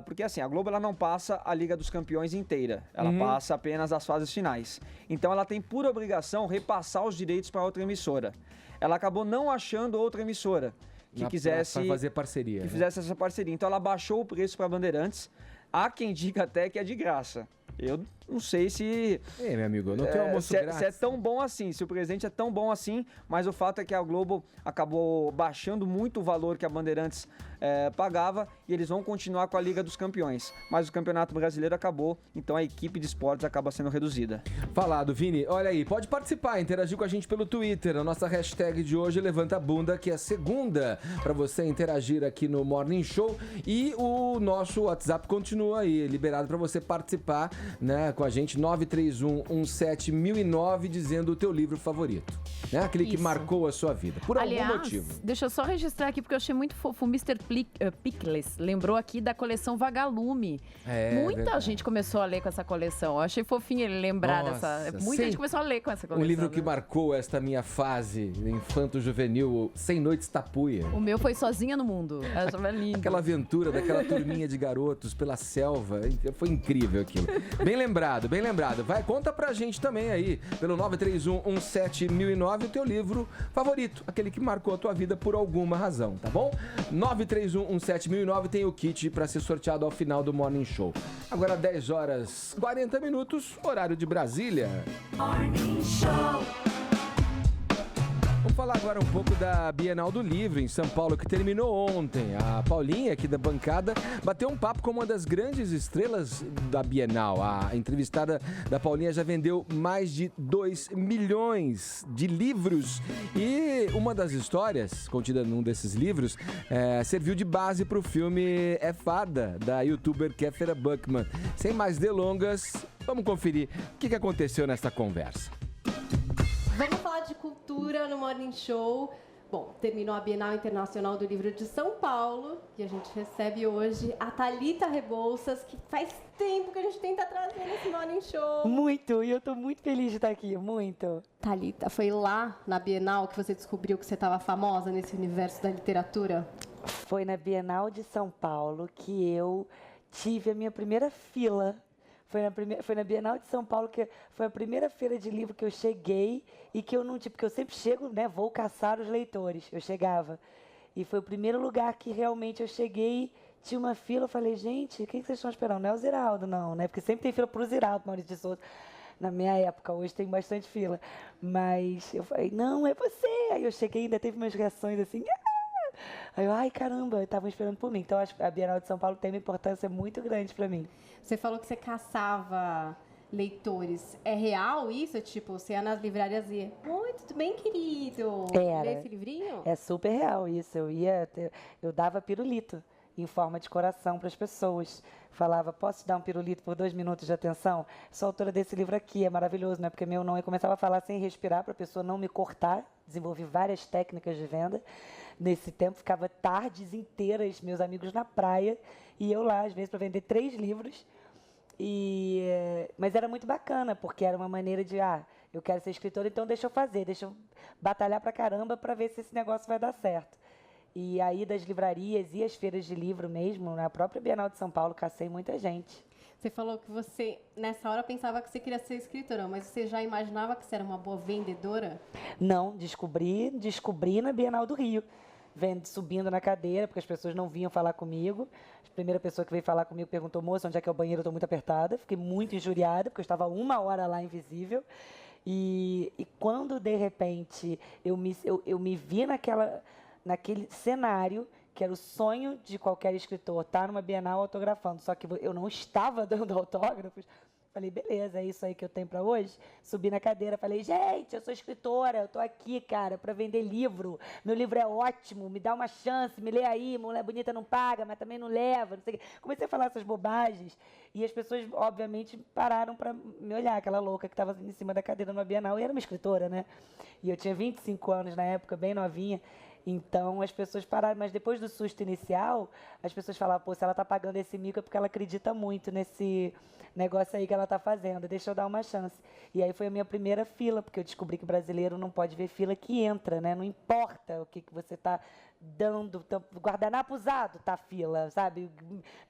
porque assim, a Globo ela não passa a Liga dos Campeões inteira, ela passa apenas as fases finais. Então ela tem por obrigação repassar os direitos para outra emissora. Ela acabou não achando outra emissora que quisesse fazer parceria, que fizesse essa parceria. Então ela baixou o preço para a Bandeirantes. Há quem diga até que é de graça. Eu não sei se... meu amigo, não tem almoço grátis. Se é tão bom assim, se o presente é tão bom assim, mas o fato é que a Globo acabou baixando muito o valor que a Bandeirantes pagava e eles vão continuar com a Liga dos Campeões. Mas o Campeonato Brasileiro acabou, então a equipe de esportes acaba sendo reduzida. Falado, Vini. Olha aí, pode participar, interagir com a gente pelo Twitter. A nossa hashtag de hoje, Levanta a Bunda, que é segunda, para você interagir aqui no Morning Show. E o nosso WhatsApp continua aí, liberado para você participar, né, com a gente, 931-17-1009, dizendo o teu livro favorito, né? Aquele que marcou a sua vida, por algum motivo. Deixa eu só registrar aqui, porque eu achei muito fofo. O Mr. Pickles lembrou aqui da coleção Vagalume. Muita gente começou a ler com essa coleção. Eu achei fofinho ele lembrar dessa. Muita gente começou a ler com essa coleção. Um livro que marcou esta minha fase infanto-juvenil, 100 Noites Tapuia. O meu foi Sozinha no Mundo. Eu achava lindo. Aquela aventura daquela turminha de garotos pela selva. Foi incrível aquilo. Bem lembrado, bem lembrado. Vai, conta pra gente também aí, pelo 931-17-1009, o teu livro favorito, aquele que marcou a tua vida por alguma razão, tá bom? 931-17-1009 tem o kit pra ser sorteado ao final do Morning Show. Agora 10 horas 40 minutos, horário de Brasília. Morning Show. Vamos falar agora um pouco da Bienal do Livro em São Paulo, que terminou ontem. A Paulinha, aqui da bancada, bateu um papo com uma das grandes estrelas da Bienal. A entrevistada da Paulinha já vendeu mais de 2 milhões de livros. E uma das histórias, contida num desses livros, serviu de base para o filme É Fada, da youtuber Kéfera Buckman. Sem mais delongas, vamos conferir o que aconteceu nessa conversa. Vamos falar de cultura no Morning Show. Bom, terminou a Bienal Internacional do Livro de São Paulo e a gente recebe hoje a Thalita Rebouças, que faz tempo que a gente tenta trazer nesse Morning Show. Muito, e eu tô muito feliz de estar aqui, muito. Thalita, foi lá na Bienal que você descobriu que você estava famosa nesse universo da literatura? Foi na Bienal de São Paulo que eu tive a minha primeira fila. Foi na Bienal de São Paulo que foi a primeira feira de livro que eu cheguei e que eu não, tipo, porque eu sempre chego, né, vou caçar os leitores. Eu chegava. E foi o primeiro lugar que realmente eu cheguei, tinha uma fila, eu falei, gente, o que vocês estão esperando? Não é o Ziraldo, não, né? Porque sempre tem fila pro Ziraldo, Maurício de Souza. Na minha época, hoje tem bastante fila. Mas eu falei, não, é você. Aí eu cheguei, ainda teve umas reações assim, aí eu, ai, caramba, estavam esperando por mim. Então, acho que a Bienal de São Paulo tem uma importância muito grande para mim. Você falou que você caçava leitores. É real isso? Tipo, você ia nas livrarias e oi, tudo bem, querido? Era. Lê esse livrinho? É super real isso. Eu dava pirulito em forma de coração para as pessoas. Falava, posso te dar um pirulito por 2 minutos de atenção? Sou autora desse livro aqui, é maravilhoso, né? Porque meu não, eu começava a falar sem respirar para a pessoa não me cortar. Desenvolvi várias técnicas de venda. Nesse tempo, ficava tardes inteiras, meus amigos na praia, e eu lá, às vezes, para vender 3 livros. Mas era muito bacana, porque era uma maneira de, eu quero ser escritora, então deixa eu fazer, deixa eu batalhar pra caramba para ver se esse negócio vai dar certo. E aí, das livrarias e as feiras de livro mesmo, na própria Bienal de São Paulo, cacei muita gente. Você falou que você, nessa hora, pensava que você queria ser escritora, mas você já imaginava que você era uma boa vendedora? Não, descobri na Bienal do Rio. Subindo na cadeira, porque as pessoas não vinham falar comigo. A primeira pessoa que veio falar comigo perguntou, moça, onde é que é o banheiro? Eu estou muito apertada. Fiquei muito injuriada, porque eu estava 1 hora lá invisível. E quando, de repente, eu me vi naquele cenário, que era o sonho de qualquer escritor, estar numa Bienal autografando, só que eu não estava dando autógrafos. Falei, beleza, é isso aí que eu tenho para hoje. Subi na cadeira, falei, gente, eu sou escritora, eu tô aqui, cara, para vender livro. Meu livro é ótimo, me dá uma chance, me lê aí, mulher bonita não paga, mas também não leva, não sei o quê. Comecei a falar essas bobagens e as pessoas, obviamente, pararam para me olhar, aquela louca que estava em cima da cadeira numa Bienal, e era uma escritora, né? E eu tinha 25 anos na época, bem novinha. Então, as pessoas pararam, mas depois do susto inicial, as pessoas falavam, pô, se ela tá pagando esse mico é porque ela acredita muito nesse negócio aí que ela tá fazendo, deixa eu dar uma chance. E aí foi a minha primeira fila, porque eu descobri que brasileiro não pode ver fila que entra, né? Não importa o que você tá dando, guardanapo usado, tá fila, sabe?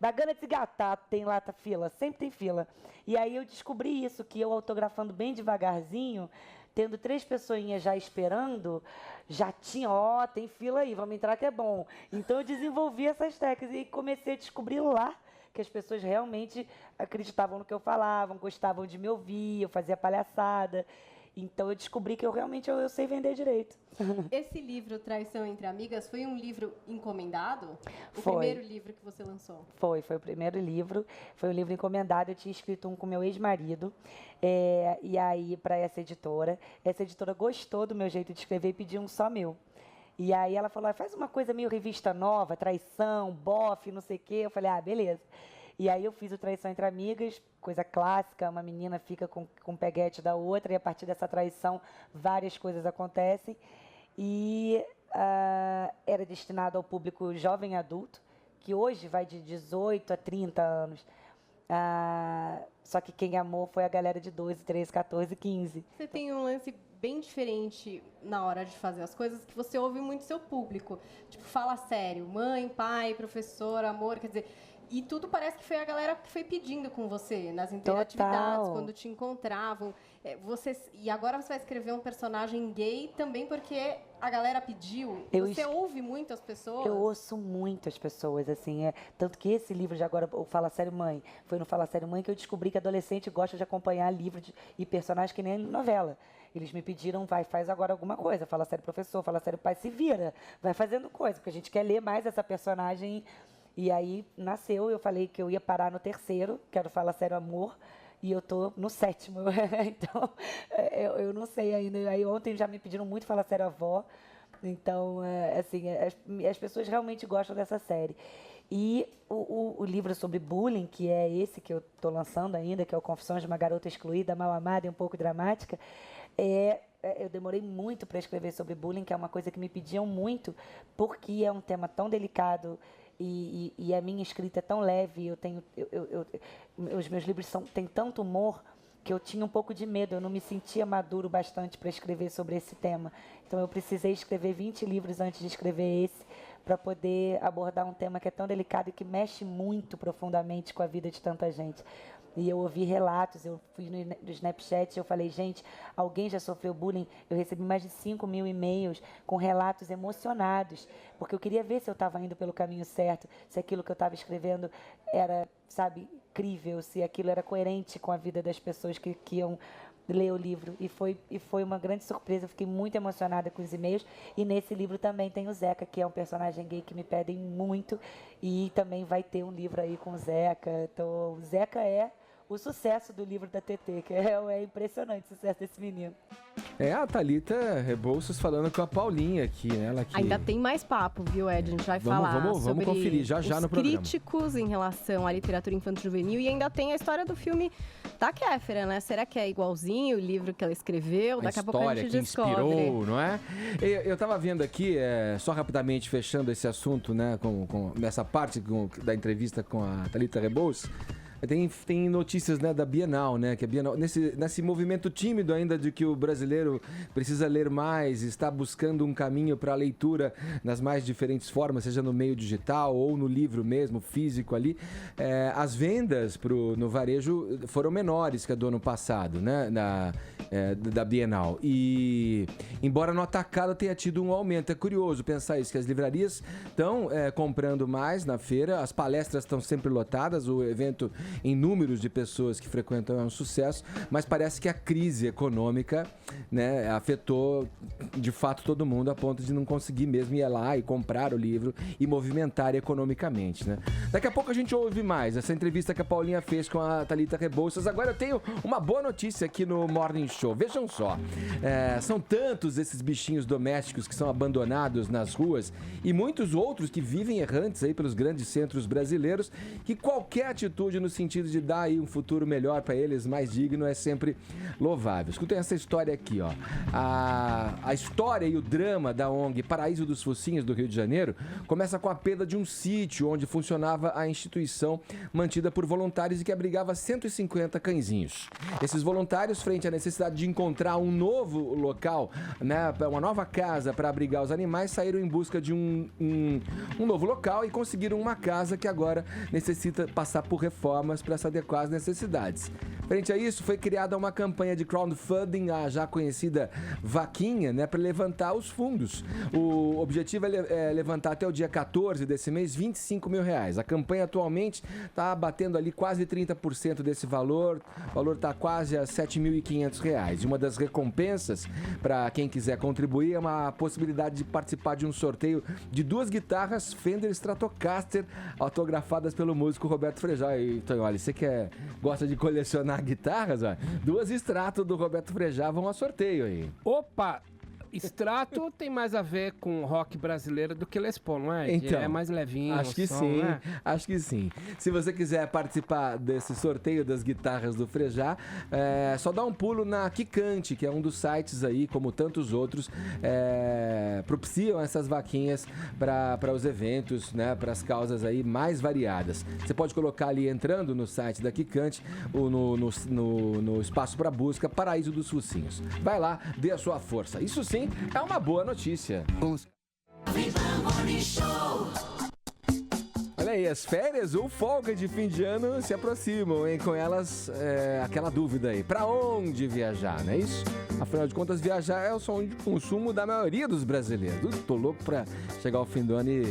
Bagana de cigarro, tem lá, tá fila, sempre tem fila. E aí eu descobri isso, que eu autografando bem devagarzinho, tendo 3 pessoinhas já esperando, já tinha, tem fila aí, vamos entrar que é bom. Então eu desenvolvi essas técnicas e comecei a descobrir lá que as pessoas realmente acreditavam no que eu falava, gostavam de me ouvir, eu fazia palhaçada. Então eu descobri que eu sei vender direito. Esse livro, Traição Entre Amigas, foi um livro encomendado? Foi. O primeiro livro que você lançou? Foi o primeiro livro. Foi um livro encomendado. Eu tinha escrito um com meu ex-marido. E aí, para essa editora gostou do meu jeito de escrever e pediu um só meu. E aí ela falou, faz uma coisa meio revista nova, traição, bofe, não sei o quê. Eu falei, beleza. E aí eu fiz o Traição Entre Amigas, coisa clássica, uma menina fica com o peguete da outra, e a partir dessa traição várias coisas acontecem. E era destinado ao público jovem adulto, que hoje vai de 18 a 30 anos. Só que quem amou foi a galera de 12, 13, 14, 15. Você tem um lance bem diferente na hora de fazer as coisas, que você ouve muito seu público. Tipo, fala sério, mãe, pai, professor, amor, quer dizer... E tudo parece que foi a galera que foi pedindo com você nas interatividades, quando te encontravam. E agora você vai escrever um personagem gay também porque a galera pediu. Você ouve muito as pessoas? Eu ouço muito as pessoas, assim. Tanto que esse livro de agora, o Fala Sério Mãe, foi no Fala Sério Mãe que eu descobri que adolescente gosta de acompanhar livros e personagens que nem novela. Eles me pediram, faz agora alguma coisa. Fala sério professor, fala sério pai, se vira. Vai fazendo coisa, porque a gente quer ler mais essa personagem. E aí nasceu, eu falei que eu ia parar no 3º, que era o Fala Sério Amor, e eu tô no 7º. Então, eu não sei ainda. Aí ontem já me pediram muito Fala Sério Avó. Então, assim, as pessoas realmente gostam dessa série. E o livro sobre bullying, que é esse que eu tô lançando ainda, que é o Confissões de uma Garota Excluída, Mal Amada e um pouco dramática, Eu demorei muito para escrever sobre bullying, que é uma coisa que me pediam muito, porque é um tema tão delicado e a minha escrita é tão leve. Os meus livros têm tanto humor que eu tinha um pouco de medo, eu não me sentia maduro bastante para escrever sobre esse tema. Então eu precisei escrever 20 livros antes de escrever esse, para poder abordar um tema que é tão delicado e que mexe muito profundamente com a vida de tanta gente. E eu ouvi relatos, eu fui no Snapchat, eu falei, gente, alguém já sofreu bullying? Eu recebi mais de 5.000 e-mails com relatos emocionados, porque eu queria ver se eu estava indo pelo caminho certo, se aquilo que eu estava escrevendo era, sabe, crível, se aquilo era coerente com a vida das pessoas que iam ler o livro. E foi uma grande surpresa, eu fiquei muito emocionada com os e-mails. E nesse livro também tem o Zeca, que é um personagem gay que me pedem muito, e também vai ter um livro aí com o Zeca. Então, o Zeca é o sucesso do livro da TT, que é impressionante o sucesso desse menino. É a Thalita Rebouças falando com a Paulinha aqui, né? Ela que... Ainda tem mais papo, viu, Ed? A gente vai falar vamos conferir já no programa. Críticos em relação à literatura infanto-juvenil, e ainda tem a história do filme da Kéfera, né? Será que é igualzinho o livro que ela escreveu? Daqui a pouco a gente descobre. Inspirou, não é? Eu tava vendo aqui, só rapidamente fechando esse assunto, né, nessa parte da entrevista com a Thalita Rebouças. Tem notícias, né, da Bienal, né? Que a Bienal, nesse movimento tímido ainda de que o brasileiro precisa ler mais, está buscando um caminho para a leitura nas mais diferentes formas, seja no meio digital ou no livro mesmo, físico ali. As vendas no varejo foram menores que a do ano passado, né? Da Bienal. E embora no atacado tenha tido um aumento, é curioso pensar isso, que as livrarias estão comprando mais na feira, as palestras estão sempre lotadas, o evento em números de pessoas que frequentam é um sucesso, mas parece que a crise econômica, né, afetou de fato todo mundo a ponto de não conseguir mesmo ir lá e comprar o livro e movimentar economicamente, né? Daqui a pouco a gente ouve mais essa entrevista que a Paulinha fez com a Thalita Rebouças. Agora eu tenho uma boa notícia aqui no Morning Show. Vejam só, são tantos esses bichinhos domésticos que são abandonados nas ruas e muitos outros que vivem errantes aí pelos grandes centros brasileiros, que qualquer atitude no sentido de dar aí um futuro melhor para eles, mais digno, é sempre louvável. Escutem essa história aqui, ó. A história e o drama da ONG Paraíso dos Focinhos do Rio de Janeiro começa com a perda de um sítio onde funcionava a instituição mantida por voluntários e que abrigava 150 cãezinhos. Esses voluntários, frente à necessidade de encontrar um novo local, né, uma nova casa para abrigar os animais, saíram em busca de um novo local e conseguiram uma casa que agora necessita passar por reformas para se adequar às necessidades. Frente a isso, foi criada uma campanha de crowdfunding, a já conhecida vaquinha, né, para levantar os fundos. O objetivo é levantar até o dia 14 desse mês R$25 mil. A campanha atualmente está batendo ali quase 30% desse valor. O valor está quase a R$7.500. E uma das recompensas para quem quiser contribuir é uma possibilidade de participar de um sorteio de 2 guitarras Fender Stratocaster autografadas pelo músico Roberto Frejá. Então, olha, você que gosta de colecionar guitarras, ó, 2 Strato do Roberto Frejá vão a sorteio aí. Opa! Strato tem mais a ver com rock brasileiro do que Les Paul, não é? Então, é mais levinho. Acho que som, sim, né? acho que sim. Se você quiser participar desse sorteio das guitarras do Frejá, só dá um pulo na Kikante, que é um dos sites aí, como tantos outros, propiciam essas vaquinhas para os eventos, né, para as causas aí mais variadas. Você pode colocar ali, entrando no site da Kikante, no espaço para busca, Paraíso dos Focinhos. Vai lá, dê a sua força. Isso sim é uma boa notícia. Olha aí, as férias ou folga de fim de ano se aproximam, hein? Com elas, aquela dúvida aí, pra onde viajar, não é isso? Afinal de contas, viajar é o sonho de consumo da maioria dos brasileiros. Tô louco pra chegar ao fim do ano e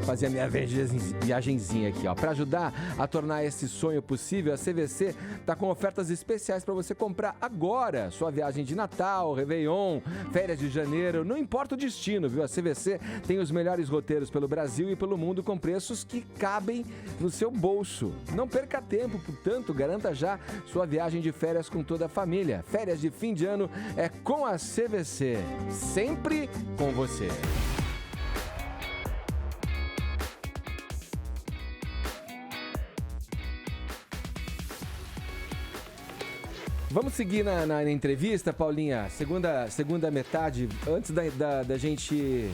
fazer a minha viagenzinha aqui, ó. Pra ajudar a tornar esse sonho possível, a CVC tá com ofertas especiais pra você comprar agora sua viagem de Natal, Réveillon, férias de janeiro, não importa o destino, viu? A CVC tem os melhores roteiros pelo Brasil e pelo mundo com preços que cabem no seu bolso. Não perca tempo, portanto, garanta já sua viagem de férias com toda a família. Férias de fim de ano é com a CVC, sempre com você. Vamos seguir na entrevista, Paulinha. Segunda metade, antes da gente...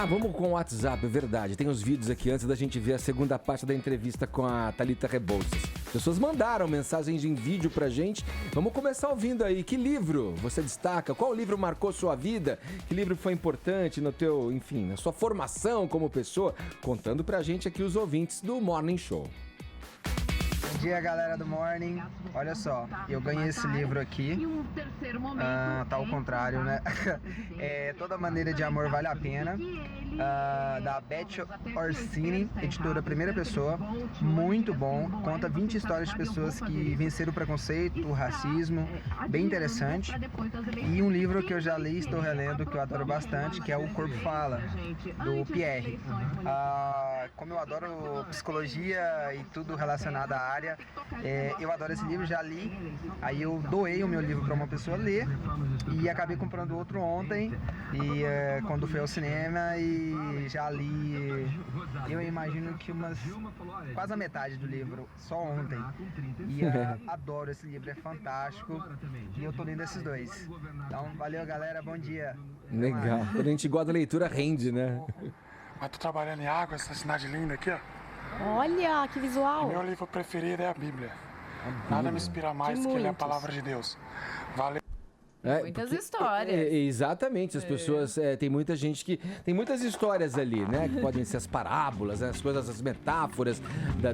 vamos com o WhatsApp, é verdade. Tem os vídeos aqui antes da gente ver a segunda parte da entrevista com a Thalita Rebouças. Pessoas mandaram mensagens em vídeo pra gente. Vamos começar ouvindo aí. Que livro você destaca? Qual livro marcou sua vida? Que livro foi importante no teu, enfim, na sua formação como pessoa? Contando pra gente aqui os ouvintes do Morning Show. Bom dia, galera do Morning. Olha só, eu ganhei esse livro aqui. Tá ao contrário, né? Toda Maneira de Amor Vale a Pena. Da Beth Orsini, editora primeira pessoa. Muito bom. Conta 20 histórias de pessoas que venceram o preconceito, o racismo. Bem interessante. E um livro que eu já li e estou relendo, que eu adoro bastante, que é O Corpo Fala, do Pierre. Como eu adoro psicologia e tudo relacionado à área, eu adoro esse livro, já li. Aí eu doei o meu livro para uma pessoa ler e acabei comprando outro ontem, e quando fui ao cinema, e já li, eu imagino que quase a metade do livro, só ontem. E adoro esse livro, é fantástico, e eu tô lendo esses dois. Então, valeu, galera, bom dia. Legal, quando a gente gosta da leitura, rende, né? Mas tô trabalhando em água, essa cidade linda aqui, ó. Olha, que visual. Meu livro preferido é a Bíblia. Nada me inspira mais do que ler a palavra de Deus. Valeu. Muitas histórias. Exatamente, as pessoas, tem muita gente que... Tem muitas histórias ali, né? Que podem ser as parábolas, as coisas, as metáforas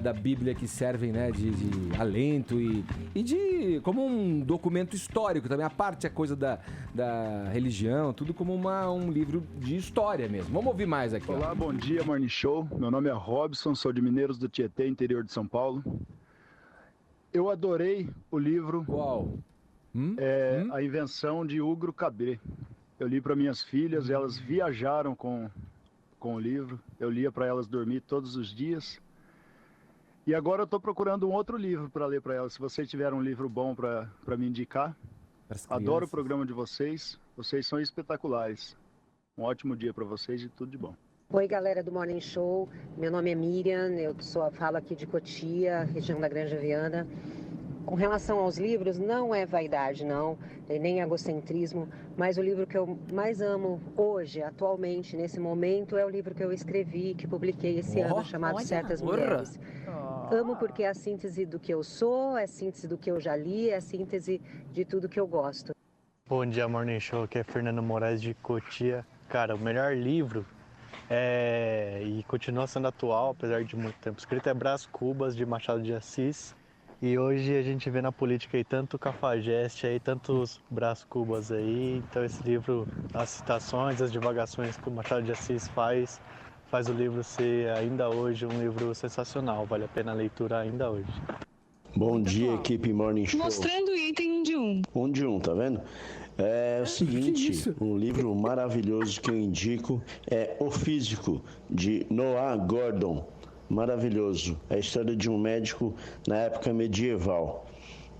da Bíblia que servem, né? De alento e de... Como um documento histórico também. A parte, a coisa da religião, tudo como um livro de história mesmo. Vamos ouvir mais aqui. Olá, bom dia, Morning Show. Meu nome é Robson, sou de Mineiros do Tietê, interior de São Paulo. Eu adorei o livro... Qual? A Invenção de Ugro Cabé. Eu li para minhas filhas, elas viajaram com o livro. Eu lia para elas dormir todos os dias. E agora eu estou procurando um outro livro para ler para elas. Se vocês tiverem um livro bom para me indicar. Adoro o programa de vocês. Vocês são espetaculares. Um ótimo dia para vocês e tudo de bom. Oi, galera do Morning Show. Meu nome é Miriam, eu falo aqui de Cotia, região da Granja Viana. Com relação aos livros, não é vaidade, não, nem egocentrismo, mas o livro que eu mais amo hoje, atualmente, nesse momento, é o livro que eu escrevi, que publiquei esse ano, chamado Certas Mulheres. Amo porque é a síntese do que eu sou, é a síntese do que eu já li, é a síntese de tudo que eu gosto. Bom dia, Morning Show, aqui é Fernando Moraes de Cotia. Cara, o melhor livro e continua sendo atual, apesar de muito tempo escrito, é Brás Cubas, de Machado de Assis. E hoje a gente vê na política aí tanto cafajeste aí, tantos Brás Cubas aí. Então esse livro, as citações, as divagações que o Machado de Assis faz o livro ser ainda hoje um livro sensacional. Vale a pena a leitura ainda hoje. Bom dia, equipe Morning Show. Mostrando o item 1 de 1. 1 de 1, tá vendo? É o seguinte, um livro maravilhoso que eu indico é O Físico, de Noah Gordon. Maravilhoso. É a história de um médico na época medieval.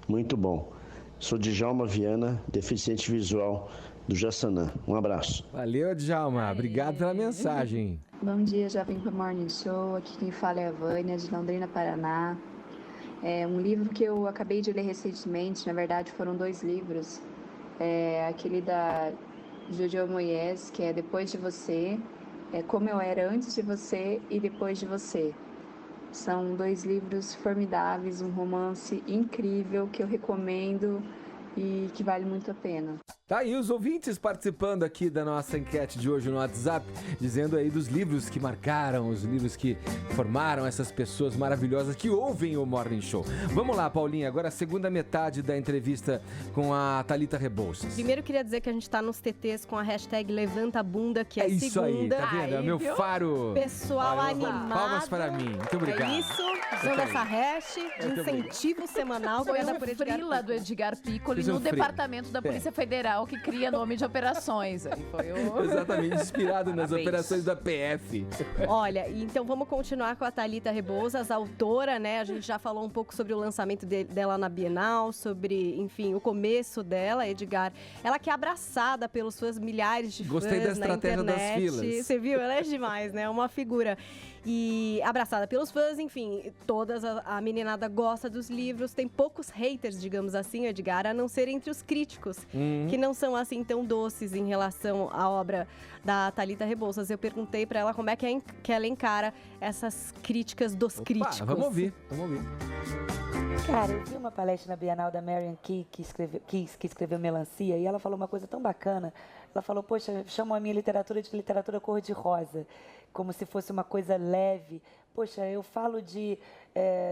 Muito bom. Sou Djalma Viana, deficiente visual do Jaçanã. Um abraço. Valeu, Djalma. Obrigado pela mensagem. Bom dia, já vim para o Morning Show. Aqui quem fala é a Vânia, de Londrina, Paraná. É um livro que eu acabei de ler recentemente. Na verdade, foram 2 livros. Aquele da Jojo Moyes, que é Depois de Você. Como Eu Era Antes de Você e Depois de Você. São 2 livros formidáveis, um romance incrível que eu recomendo e que vale muito a pena. Tá aí os ouvintes participando aqui da nossa enquete de hoje no WhatsApp, dizendo aí dos livros que marcaram, os livros que formaram essas pessoas maravilhosas que ouvem o Morning Show. Vamos lá, Paulinha, agora a segunda metade da entrevista com a Thalita Rebouças. Primeiro queria dizer que a gente tá nos TTs com a hashtag Levanta a Bunda, que é isso segunda. Aí, tá vendo? É meu faro. Pessoal animado. Palmas para mim, muito obrigado. É isso, usando essa hash de incentivo semanal. Foi um frila do Edgar Piccoli no departamento da Polícia Federal que cria nome de operações. Exatamente, inspirado nas operações da PF. Olha, então vamos continuar com a Thalita Rebouças, autora, né? A gente já falou um pouco sobre o lançamento dela na Bienal, sobre, enfim, o começo dela, Edgar. Ela que é abraçada pelos seus milhares de Gostei fãs da estratégia na internet. das filas. Você viu? Ela é demais, né? Uma figura. E abraçada pelos fãs, enfim, a meninada gosta dos livros. Tem poucos haters, digamos assim, Edgar, a não ser entre os críticos, que não são assim tão doces em relação à obra da Thalita Rebouças. Eu perguntei pra ela como é que ela encara essas críticas dos críticos. Vamos ouvir. Cara, eu vi uma palestra na Bienal da Marian Key, que escreveu Melancia, e ela falou uma coisa tão bacana. Ela falou, poxa, chamam a minha literatura de literatura cor-de-rosa, como se fosse uma coisa leve. Poxa, eu falo de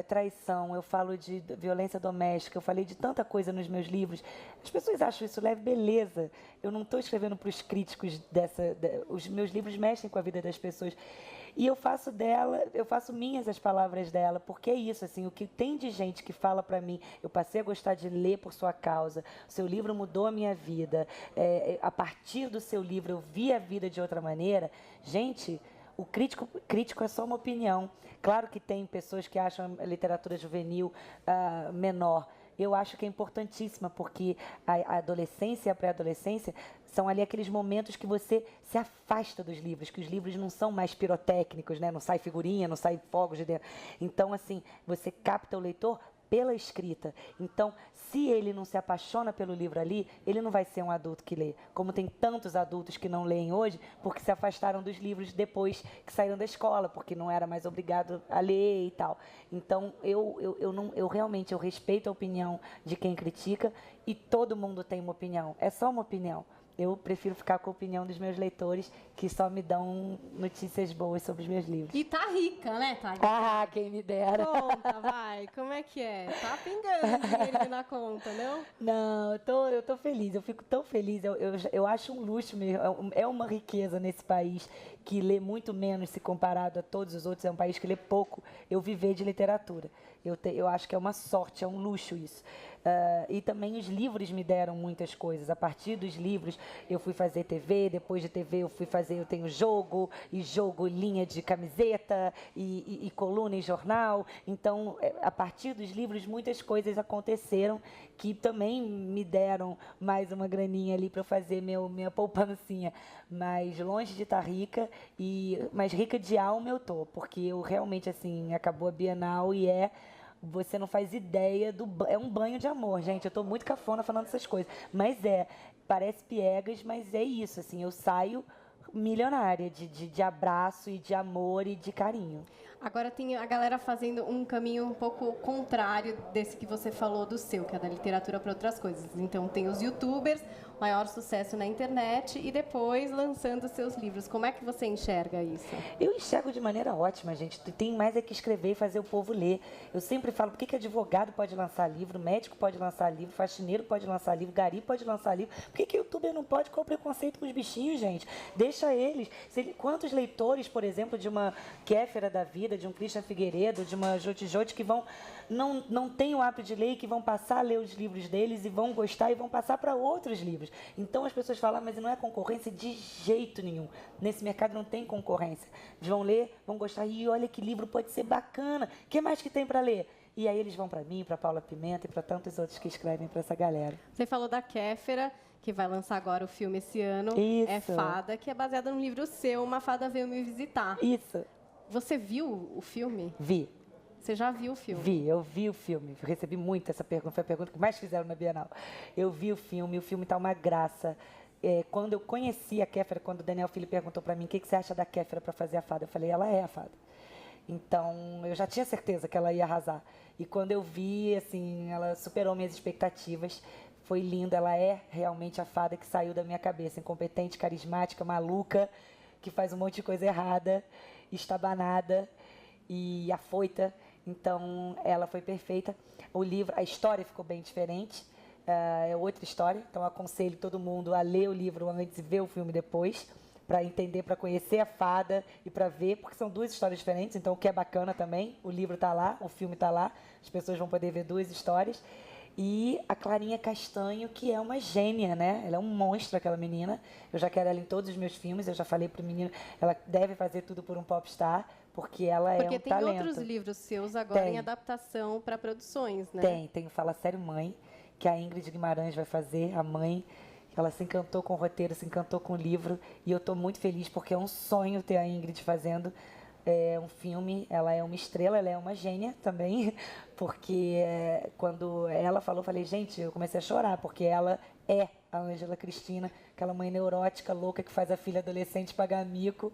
traição, eu falo de violência doméstica, eu falei de tanta coisa nos meus livros. As pessoas acham isso leve, beleza. Eu não estou escrevendo para os críticos os meus livros mexem com a vida das pessoas. E eu faço minhas as palavras dela, porque é isso, assim, o que tem de gente que fala pra mim, eu passei a gostar de ler por sua causa, o seu livro mudou a minha vida, a partir do seu livro eu vi a vida de outra maneira. Gente, o crítico é só uma opinião. Claro que tem pessoas que acham a literatura juvenil menor. Eu acho que é importantíssima, porque a adolescência e a pré-adolescência são ali aqueles momentos que você se afasta dos livros, que os livros não são mais pirotécnicos, né? Não sai figurinha, não sai fogos de dentro. Então, assim, você capta o leitor pela escrita. Então, se ele não se apaixona pelo livro ali, ele não vai ser um adulto que lê. Como tem tantos adultos que não leem hoje, porque se afastaram dos livros depois que saíram da escola, porque não era mais obrigado a ler e tal. Então, eu realmente respeito a opinião de quem critica, e todo mundo tem uma opinião. É só uma opinião. Eu prefiro ficar com a opinião dos meus leitores, que só me dão notícias boas sobre os meus livros. E tá rica, né, Thalita? Ah, quem me dera. Conta, vai. Como é que é? Tá pingando dinheiro na conta, não? Não, eu tô feliz. Eu fico tão feliz. Eu acho um luxo mesmo. É uma riqueza nesse país que lê muito menos se comparado a todos os outros. É um país que lê pouco. Eu viver de literatura. Eu acho que é uma sorte, é um luxo isso. E também os livros me deram muitas coisas. A partir dos livros eu fui fazer TV, depois de TV eu tenho jogo, linha de camiseta, e coluna em jornal. Então, a partir dos livros muitas coisas aconteceram que também me deram mais uma graninha ali para eu fazer minha poupancinha. Mas longe de estar rica, mas rica de alma eu tô, porque eu realmente, assim, acabou a Bienal e você não faz ideia é um banho de amor, gente. Eu tô muito cafona falando essas coisas, mas parece piegas, mas é isso, assim, eu saio milionária de abraço e de amor e de carinho. Agora tem a galera fazendo um caminho um pouco contrário desse que você falou do seu, que é da literatura para outras coisas. Então tem os youtubers, maior sucesso na internet, e depois lançando seus livros. Como é que você enxerga isso? Eu enxergo de maneira ótima, gente. Tem mais é que escrever e fazer o povo ler. Eu sempre falo, por que advogado pode lançar livro, médico pode lançar livro, faxineiro pode lançar livro, gari pode lançar livro? Por que youtuber não pode? Qual o preconceito com os bichinhos, gente? Deixa eles. Quantos leitores, por exemplo, de uma Kéfera da vida, de um Christian Figueiredo, de uma Jote que não têm o hábito de ler e que vão passar a ler os livros deles e vão gostar e vão passar para outros livros. Então as pessoas falam, mas não é concorrência de jeito nenhum. Nesse mercado não tem concorrência. Eles vão ler, vão gostar, e olha que livro pode ser bacana. O que mais que tem para ler? E aí eles vão para mim, para Paula Pimenta e para tantos outros que escrevem para essa galera. Você falou da Kéfera, que vai lançar agora o filme esse ano. Isso. É Fada, que é baseada num livro seu, Uma Fada Veio Me Visitar. Isso. Você viu o filme? Vi. Você já viu o filme? Eu vi o filme. Eu recebi muito essa pergunta, foi a pergunta que mais fizeram na Bienal. Eu vi o filme tá uma graça. Quando eu conheci a Kéfera, quando o Daniel Filho perguntou para mim, o que você acha da Kéfera para fazer a Fada? Eu falei, ela é a Fada. Então, eu já tinha certeza que ela ia arrasar. E quando eu vi, assim, ela superou minhas expectativas. Foi linda, ela é realmente a Fada que saiu da minha cabeça. Incompetente, carismática, maluca, que faz um monte de coisa errada, estabanada e afoita. Então, ela foi perfeita. O livro, a história ficou bem diferente. É outra história. Então, eu aconselho todo mundo a ler o livro antes e ver o filme depois, para entender, para conhecer a Fada e para ver, porque são duas histórias diferentes. Então, o que é bacana também, o livro está lá, o filme está lá. As pessoas vão poder ver duas histórias. E a Clarinha Castanho, que é uma gênia, né? Ela é um monstro, aquela menina. Eu já quero ela em todos os meus filmes. Eu já falei pro menino, ela deve fazer tudo por um popstar, porque ela é um talento. Porque tem outros livros seus agora em adaptação para produções, né? Tem o Fala Sério Mãe, que a Ingrid Guimarães vai fazer, a mãe. Ela se encantou com o roteiro, se encantou com o livro. E eu estou muito feliz, porque é um sonho ter a Ingrid fazendo um filme, ela é uma estrela, ela é uma gênia também, porque quando ela falou, eu falei, gente, eu comecei a chorar, porque ela é a Ângela Cristina, aquela mãe neurótica, louca, que faz a filha adolescente pagar mico.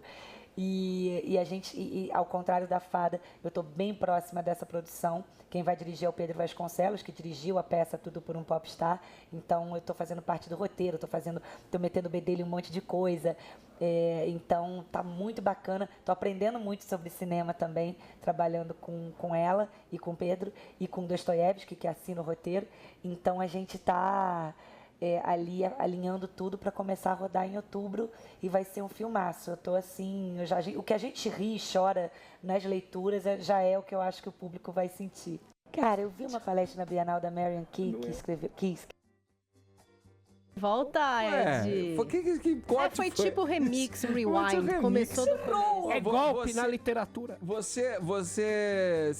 E a gente, ao contrário da Fada, eu estou bem próxima dessa produção. Quem vai dirigir é o Pedro Vasconcelos, que dirigiu a peça Tudo por um Popstar. Então, eu estou fazendo parte do roteiro, estou metendo o bedelho em um monte de coisa. Então, tá muito bacana. Estou aprendendo muito sobre cinema também, trabalhando com ela e com o Pedro e com Dostoiévski, que assina o roteiro. Então, a gente está ali alinhando tudo para começar a rodar em outubro e vai ser um filmaço. Eu tô assim, o que a gente ri e chora nas leituras já é o que eu acho que o público vai sentir. Cara, eu vi uma palestra na Bienal da Marian Key, que escreveu... Volta, Ed. Foi tipo remix, rewind. Começou do começo. É golpe na literatura. Você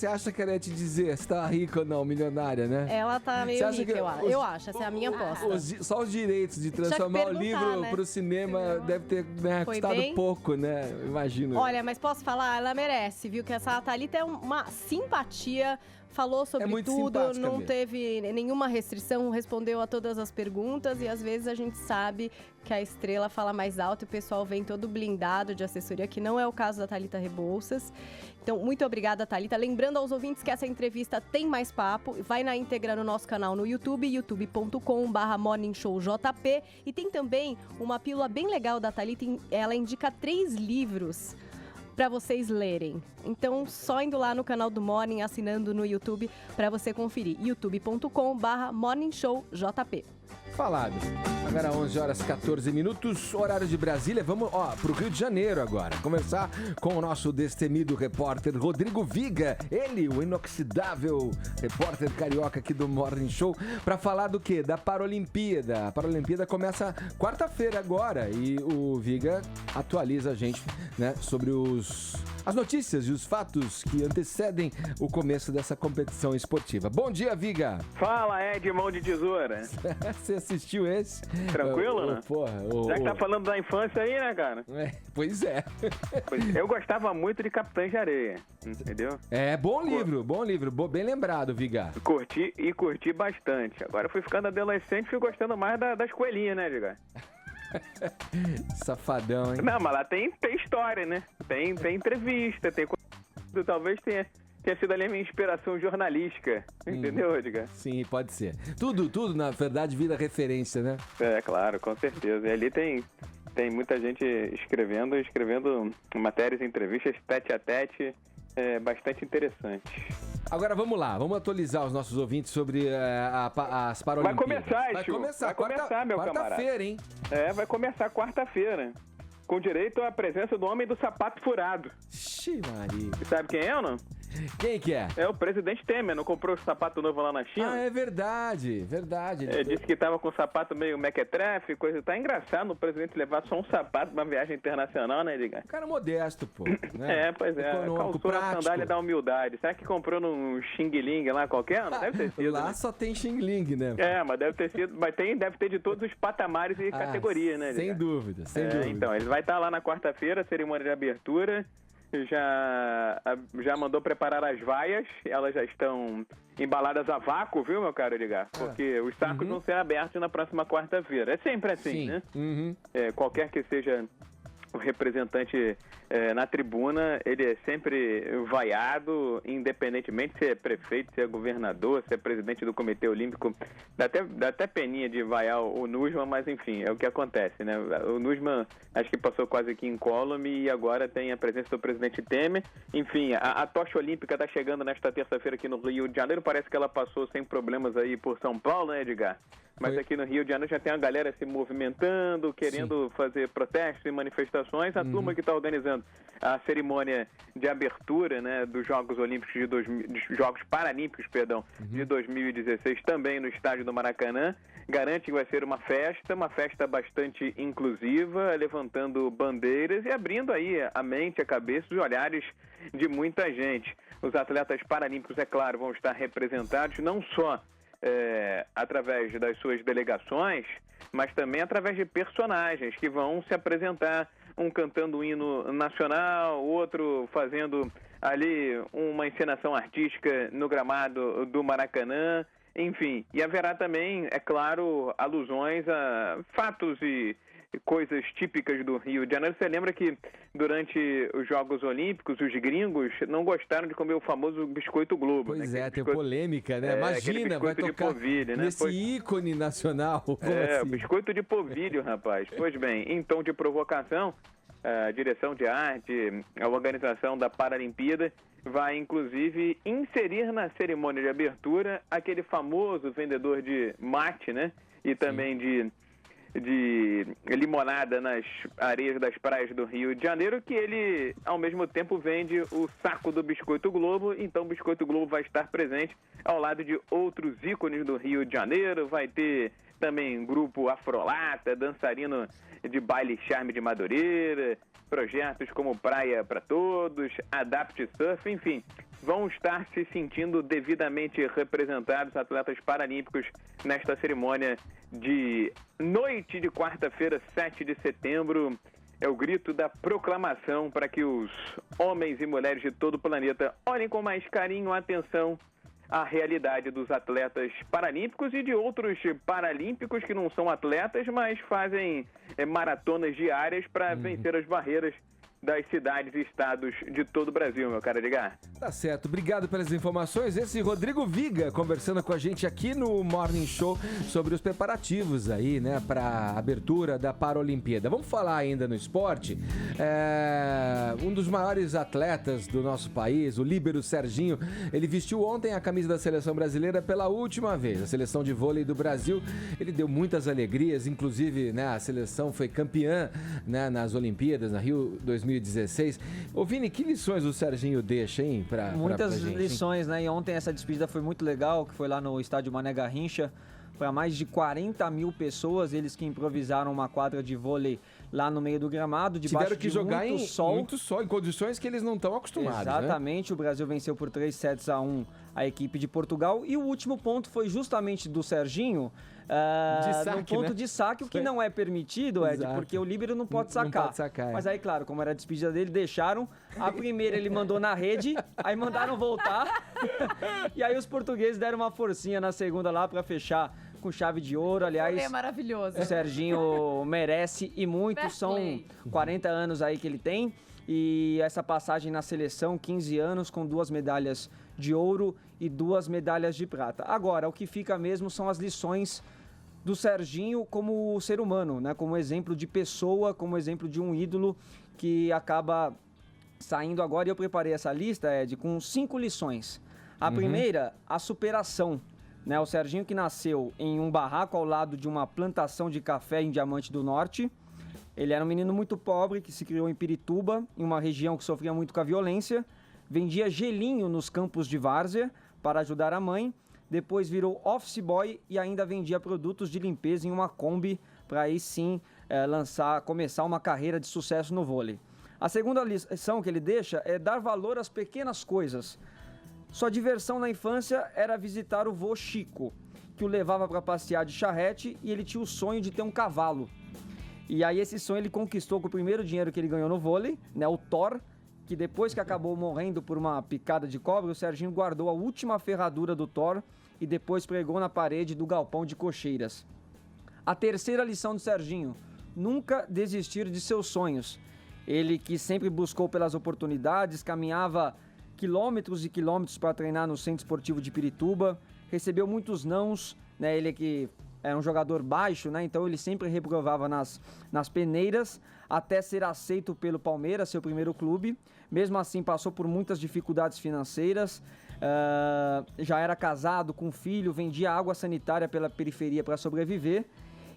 acha que ela ia te dizer se tá rica ou não, milionária, né? Ela tá meio rica, eu acho. Essa é a minha aposta. Só os direitos de transformar o livro pro cinema deve ter custado pouco, né? Imagino. Olha, mas posso falar? Ela merece, viu? Que essa Thalita é uma simpatia. Falou sobre tudo, não teve nenhuma restrição, respondeu a todas as perguntas e às vezes a gente sabe que a estrela fala mais alto e o pessoal vem todo blindado de assessoria, que não é o caso da Thalita Rebouças. Então, muito obrigada, Thalita. Lembrando aos ouvintes que essa entrevista tem mais papo, vai na íntegra no nosso canal no YouTube, youtube.com/morningshowjp, e tem também uma pílula bem legal da Thalita, ela indica 3 livros para vocês lerem. Então, só indo lá no canal do Morning, assinando no YouTube para você conferir. youtube.com/morningshowjp. Falado. Agora 11h14, horário de Brasília. Vamos pro Rio de Janeiro agora. Conversar com o nosso destemido repórter Rodrigo Viga. Ele, o inoxidável repórter carioca aqui do Morning Show, para falar do quê? Da Paralimpíada. A Paralimpíada começa quarta-feira agora e o Viga atualiza a gente, né, sobre as notícias e os fatos que antecedem o começo dessa competição esportiva. Bom dia, Viga! Fala, Ed, mão de tesoura. Você assistiu esse? Tranquilo, né? Já que tá falando da infância aí, né, cara? Pois é. Eu gostava muito de Capitães de Areia, entendeu? Bom livro, bem lembrado, Viga. Curti bastante. Agora fui ficando adolescente e fui gostando mais das coelhinhas, né, Viga? Safadão, hein? Não, mas lá tem história, né? Tem entrevista, talvez tenha sido ali a minha inspiração jornalística, entendeu, Edgar? Sim, pode ser. Tudo, na verdade, vira referência, né? Claro, com certeza. E ali tem muita gente escrevendo matérias, entrevistas, tete a tete, bastante interessante. Agora vamos lá, vamos atualizar os nossos ouvintes sobre as Paralimpíadas. Vai começar, meu camarada. Quarta-feira, hein? Vai começar quarta-feira. Com direito à presença do homem do sapato furado. Ixi, Maria. Você sabe quem é ou não? Quem que é? É o presidente Temer, não comprou o sapato novo lá na China? É verdade. Disse que tava com o sapato meio mequetrefe, coisa. Tá engraçado o presidente levar só um sapato pra uma viagem internacional, né, Edgar? Cara modesto, pô. Né? Pois é. Calçou na sandália da humildade. Será que comprou num Xing Ling lá qualquer? Não deve ter sido. Lá, né? Só tem Xing Ling, né? Mas deve ter sido. Mas deve ter de todos os patamares e categorias, né, Edgar? Sem dúvida. Então, ele vai estar lá na quarta-feira, cerimônia de abertura. Já mandou preparar as vaias, elas já estão embaladas a vácuo, viu, meu caro Edgar? Porque os sacos vão ser abertos na próxima quarta-feira. É sempre assim, né? Qualquer que seja o representante na tribuna, ele é sempre vaiado, independentemente se é prefeito, se é governador, se é presidente do Comitê Olímpico. Dá até peninha de vaiar o Nussmann, mas enfim, é o que acontece, né? O Nussmann acho que passou quase aqui incólume e agora tem a presença do presidente Temer. Enfim, a tocha olímpica está chegando nesta terça-feira aqui no Rio de Janeiro. Parece que ela passou sem problemas aí por São Paulo, né, Edgar? Mas aqui no Rio de Janeiro já tem a galera se movimentando, querendo fazer protestos e manifestações. A turma que está organizando a cerimônia de abertura, né, dos Jogos Olímpicos Jogos Paralímpicos, de 2016, também no estádio do Maracanã, garante que vai ser uma festa bastante inclusiva, levantando bandeiras e abrindo aí a mente, a cabeça, os olhares de muita gente. Os atletas paralímpicos, é claro, vão estar representados não só através das suas delegações, mas também através de personagens que vão se apresentar um cantando o hino nacional, outro fazendo ali uma encenação artística no gramado do Maracanã, enfim. E haverá também, é claro, alusões a fatos e coisas típicas do Rio de Janeiro. Você lembra que durante os Jogos Olímpicos, os gringos não gostaram de comer o famoso biscoito Globo. Pois né? tem polêmica, né? Imagina, vai tocar de polvilho, né? nesse ícone nacional. O biscoito de polvilho, rapaz. Pois bem, em tom de provocação, a direção de arte, a organização da Paralimpíada, vai inclusive inserir na cerimônia de abertura aquele famoso vendedor de mate, né? E também de limonada nas areias das praias do Rio de Janeiro, que ele, ao mesmo tempo, vende o saco do Biscoito Globo. Então, o Biscoito Globo vai estar presente ao lado de outros ícones do Rio de Janeiro. Vai ter também grupo Afrolata, dançarino de baile charme de Madureira, projetos como Praia para Todos, Adapt Surf, enfim, vão estar se sentindo devidamente representados atletas paralímpicos nesta cerimônia de noite de quarta-feira, 7 de setembro. É o grito da proclamação para que os homens e mulheres de todo o planeta olhem com mais carinho e atenção a realidade dos atletas paralímpicos e de outros paralímpicos que não são atletas, mas fazem maratonas diárias para vencer as barreiras das cidades e estados de todo o Brasil, meu caro Edgar. Tá certo, obrigado pelas informações. Esse Rodrigo Viga conversando com a gente aqui no Morning Show sobre os preparativos aí, né, para abertura da Paralimpíada. Vamos falar ainda no esporte. Um dos maiores atletas do nosso país, o líbero Serginho, ele vestiu ontem a camisa da seleção brasileira pela última vez. A seleção de vôlei do Brasil, ele deu muitas alegrias, inclusive, né, a seleção foi campeã, né, nas Olimpíadas, na Rio 2016. Ô Vini, que lições o Serginho deixa, hein? Muitas gente, lições, né? E ontem essa despedida foi muito legal, que foi lá no estádio Mané Garrincha, para mais de 40 mil pessoas, eles que improvisaram uma quadra de vôlei lá no meio do gramado, debaixo tiveram que de jogar muito sol, em condições que eles não estão acostumados. Exatamente, né? O Brasil venceu por 3-1 a equipe de Portugal, e o último ponto foi justamente do Serginho, no ponto, né, de saque, o que não é permitido, Ed, porque o líbero não pode sacar. Não pode sacar, Mas aí, claro, como era a despedida dele, deixaram. A primeira ele mandou na rede, aí mandaram voltar, e aí os portugueses deram uma forcinha na segunda lá para fechar com chave de ouro. Aliás, é maravilhoso. O Serginho merece e muito. São 40 anos aí que ele tem. E essa passagem na seleção, 15 anos, com 2 medalhas de ouro e 2 medalhas de prata. Agora, o que fica mesmo são as lições do Serginho como ser humano, né? Como exemplo de pessoa, como exemplo de um ídolo que acaba saindo agora. E eu preparei essa lista, Ed, com 5 lições. A primeira, a superação. Né, o Serginho, que nasceu em um barraco ao lado de uma plantação de café em Diamante do Norte. Ele era um menino muito pobre que se criou em Pirituba, em uma região que sofria muito com a violência. Vendia gelinho nos campos de várzea para ajudar a mãe. Depois virou office boy e ainda vendia produtos de limpeza em uma Kombi para aí sim começar uma carreira de sucesso no vôlei. A segunda lição que ele deixa é dar valor às pequenas coisas. Sua diversão na infância era visitar o vô Chico, que o levava para passear de charrete, e ele tinha o sonho de ter um cavalo. E aí esse sonho ele conquistou com o primeiro dinheiro que ele ganhou no vôlei, né, o Thor, que depois que acabou morrendo por uma picada de cobra, o Serginho guardou a última ferradura do Thor e depois pregou na parede do galpão de cocheiras. A terceira lição do Serginho: nunca desistir de seus sonhos. Ele que sempre buscou pelas oportunidades, caminhava quilômetros e quilômetros para treinar no Centro Esportivo de Pirituba, recebeu muitos nãos, né? Ele que é um jogador baixo, né? Então ele sempre reprovava nas peneiras, até ser aceito pelo Palmeiras, seu primeiro clube. Mesmo assim passou por muitas dificuldades financeiras, já era casado com filho, vendia água sanitária pela periferia para sobreviver.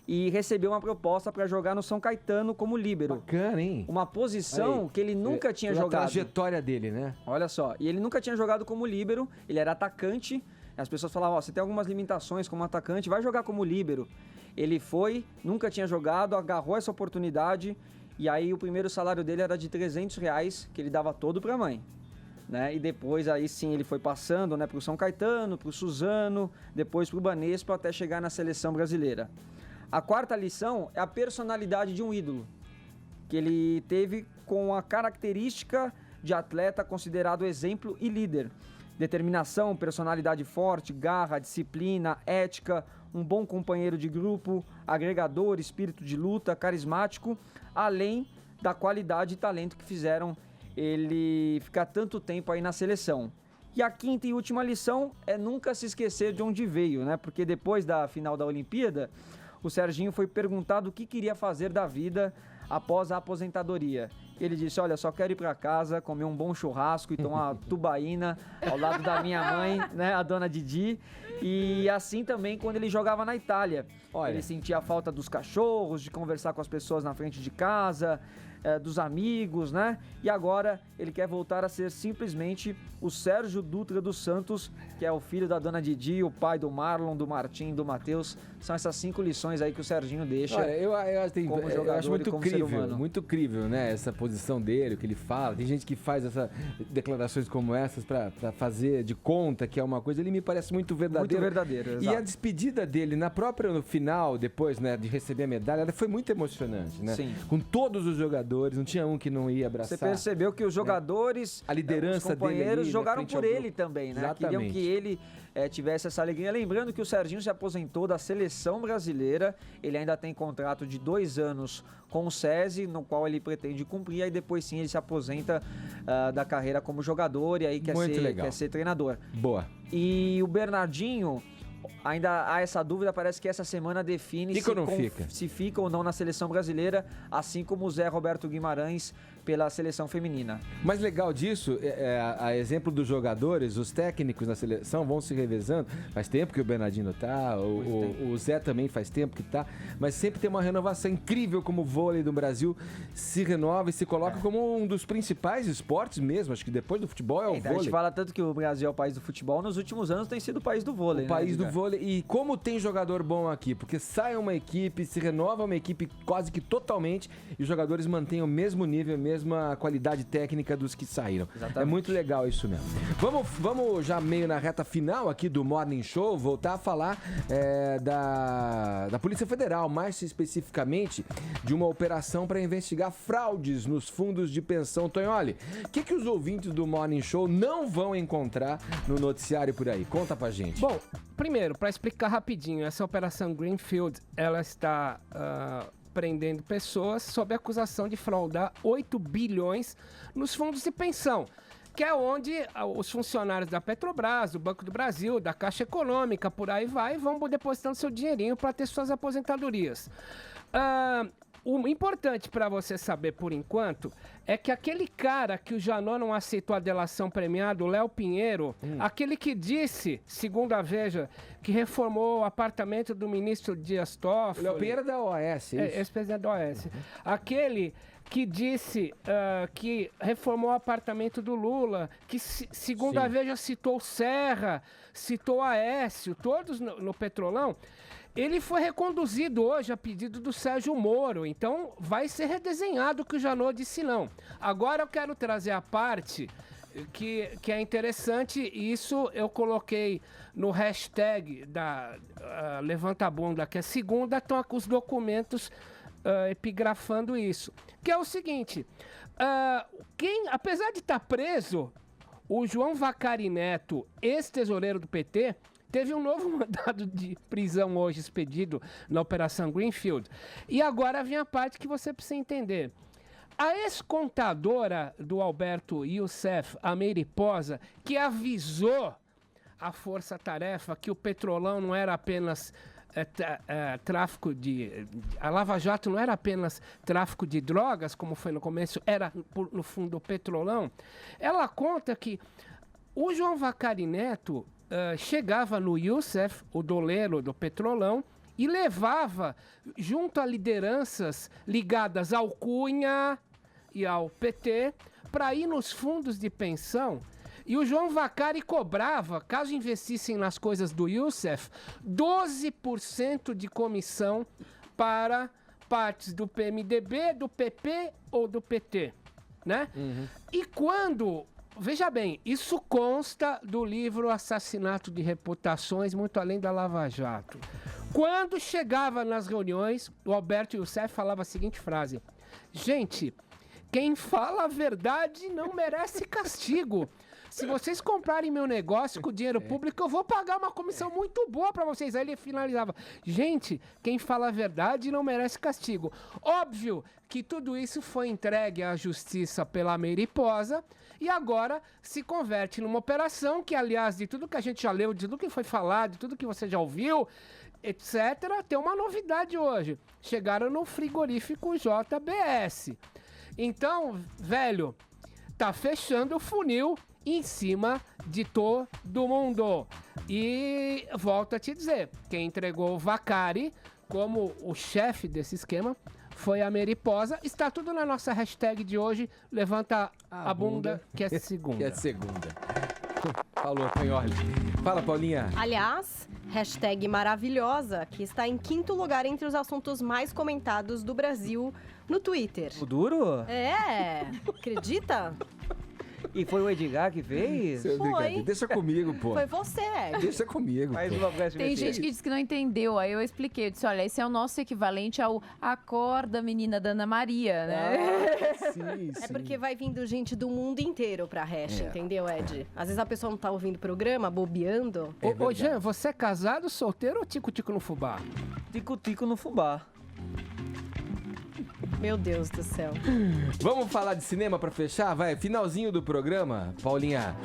E recebeu uma proposta para jogar no São Caetano como líbero. Bacana, hein? Uma posição aí, que ele nunca tinha jogado. A trajetória dele, né? Olha só, e ele nunca tinha jogado como líbero, ele era atacante. As pessoas falavam, você tem algumas limitações como atacante, vai jogar como líbero. Ele foi, nunca tinha jogado, agarrou essa oportunidade, e aí o primeiro salário dele era de R$300, que ele dava todo para a mãe. Né? E depois aí sim ele foi passando, né, para o São Caetano, para o Suzano, depois para o Banespa, até chegar na seleção brasileira. A quarta lição é a personalidade de um ídolo. que ele teve com a característica de atleta considerado exemplo e líder. Determinação, personalidade forte, garra, disciplina, ética, um bom companheiro de grupo, agregador, espírito de luta, carismático, além da qualidade e talento que fizeram ele ficar tanto tempo aí na seleção. E a quinta e última lição é nunca se esquecer de onde veio, né? Porque depois da final da Olimpíada, o Serginho foi perguntado o que queria fazer da vida após a aposentadoria. Ele disse, olha, só quero ir para casa, comer um bom churrasco e tomar uma tubaína ao lado da minha mãe, né, a dona Didi. E assim também quando ele jogava na Itália. Olha. Ele sentia a falta dos cachorros, de conversar com as pessoas na frente de casa, dos amigos, né? E agora ele quer voltar a ser simplesmente o Sérgio Dutra dos Santos, que é o filho da dona Didi, o pai do Marlon, do Martim, do Matheus. São essas 5 lições aí que o Serginho deixa. Olha, eu acho muito crível, muito crível, né? Essa posição dele, o que ele fala. Tem gente que faz essas declarações como essas pra fazer de conta que é uma coisa. Ele me parece muito verdadeiro. Muito verdadeiro, exato. E a despedida dele no final, depois, né, de receber a medalha, ela foi muito emocionante, né? Sim. Com todos os jogadores, não tinha um que não ia abraçar. Você percebeu que os jogadores, a liderança os companheiros dele ali, jogaram frente por ao ele grupo. também, né? Exatamente. Queriam que ele tivesse essa alegria. Lembrando que o Serginho se aposentou da seleção brasileira, ele ainda tem contrato de 2 anos com o SESI, no qual ele pretende cumprir, aí depois sim ele se aposenta da carreira como jogador e aí quer ser treinador. Boa. E o Bernardinho, ainda há essa dúvida, parece que essa semana define se fica ou não na seleção brasileira, assim como o Zé Roberto Guimarães pela seleção feminina. Mais legal disso, a exemplo dos jogadores, os técnicos na seleção vão se revezando. Faz tempo que o Bernardinho tá, o Zé também faz tempo que tá, mas sempre tem uma renovação incrível como o vôlei do Brasil se renova e se coloca como um dos principais esportes mesmo. Acho que depois do futebol é o vôlei. A gente fala tanto que o Brasil é o país do futebol, nos últimos anos tem sido o país do vôlei. O país do vôlei. E como tem jogador bom aqui, porque sai uma equipe, se renova uma equipe quase que totalmente e os jogadores mantêm o mesmo nível, a mesma qualidade técnica dos que saíram. Exatamente. É muito legal isso mesmo. Vamos já meio na reta final aqui do Morning Show, voltar a falar da Polícia Federal, mais especificamente de uma operação para investigar fraudes nos fundos de pensão. Tonholi, o que os ouvintes do Morning Show não vão encontrar no noticiário por aí? Conta pra gente. Bom, primeiro, para explicar rapidinho, essa operação Greenfield, ela está prendendo pessoas sob acusação de fraudar 8 bilhões nos fundos de pensão, que é onde os funcionários da Petrobras, do Banco do Brasil, da Caixa Econômica, por aí vai, vão depositando seu dinheirinho para ter suas aposentadorias. O importante para você saber, por enquanto, é que aquele cara que o Janot não aceitou a delação premiada, o Léo Pinheiro, aquele que disse, segundo a Veja, que reformou o apartamento do ministro Dias Toffoli... Léo Pinheiro é da OAS, isso? Ex-presidente da OAS. Aquele que disse que reformou o apartamento do Lula, que segundo a Veja citou Serra, citou Aécio, todos no Petrolão... Ele foi reconduzido hoje a pedido do Sérgio Moro, então vai ser redesenhado o que o Janot disse não. Agora eu quero trazer a parte que é interessante, e isso eu coloquei no hashtag da Levanta a Bunda, que é segunda, estão os documentos epigrafando isso. Que é o seguinte, apesar de estar preso, o João Vacari Neto, ex-tesoureiro do PT, teve um novo mandado de prisão hoje expedido na Operação Greenfield. E agora vem a parte que você precisa entender. A ex-contadora do Alberto Youssef, a Meire Posa, que avisou a Força Tarefa que o Petrolão não era apenas tráfico de... A Lava Jato não era apenas tráfico de drogas, como foi no começo, era, no fundo, o Petrolão. Ela conta que o João Vacari Neto chegava no Youssef, o doleiro do Petrolão, e levava junto a lideranças ligadas ao Cunha e ao PT para ir nos fundos de pensão. E o João Vacari cobrava, caso investissem nas coisas do Youssef, 12% de comissão para partes do PMDB, do PP ou do PT, né? E quando... Veja bem, isso consta do livro Assassinato de Reputações, muito além da Lava Jato. Quando chegava nas reuniões, o Alberto Youssef falava a seguinte frase: gente, quem fala a verdade não merece castigo. Se vocês comprarem meu negócio com dinheiro público, eu vou pagar uma comissão muito boa pra vocês. Aí ele finalizava: gente, quem fala a verdade não merece castigo. Óbvio que tudo isso foi entregue à justiça pela Mariposa e agora se converte numa operação que, aliás, de tudo que a gente já leu, de tudo que foi falado, de tudo que você já ouviu, etc., tem uma novidade hoje. Chegaram no frigorífico JBS. Então, velho, tá fechando o funil em cima de todo mundo. E volto a te dizer, quem entregou o Vacari como o chefe desse esquema foi a Mariposa. Está tudo na nossa hashtag de hoje. Levanta a bunda, que é segunda. Que é segunda. Falou, Canholi. Fala, Paulinha. Aliás, hashtag maravilhosa, que está em 5º lugar entre os assuntos mais comentados do Brasil no Twitter. O duro? É, acredita? E foi o Edgar que fez? Foi. Deixa comigo, pô. Foi você, Ed. Deixa comigo. Tem gente que disse que não entendeu, aí eu expliquei. Eu disse, olha, esse é o nosso equivalente ao Acorda, Menina da Ana Maria, né? Sim, É porque vai vindo gente do mundo inteiro pra hash, entendeu, Ed? Às vezes a pessoa não tá ouvindo o programa, bobeando. Ô, Jean, você é casado, solteiro ou tico-tico no fubá? Tico-tico no fubá. Meu Deus do céu. Vamos falar de cinema pra fechar? Vai, finalzinho do programa, Paulinha.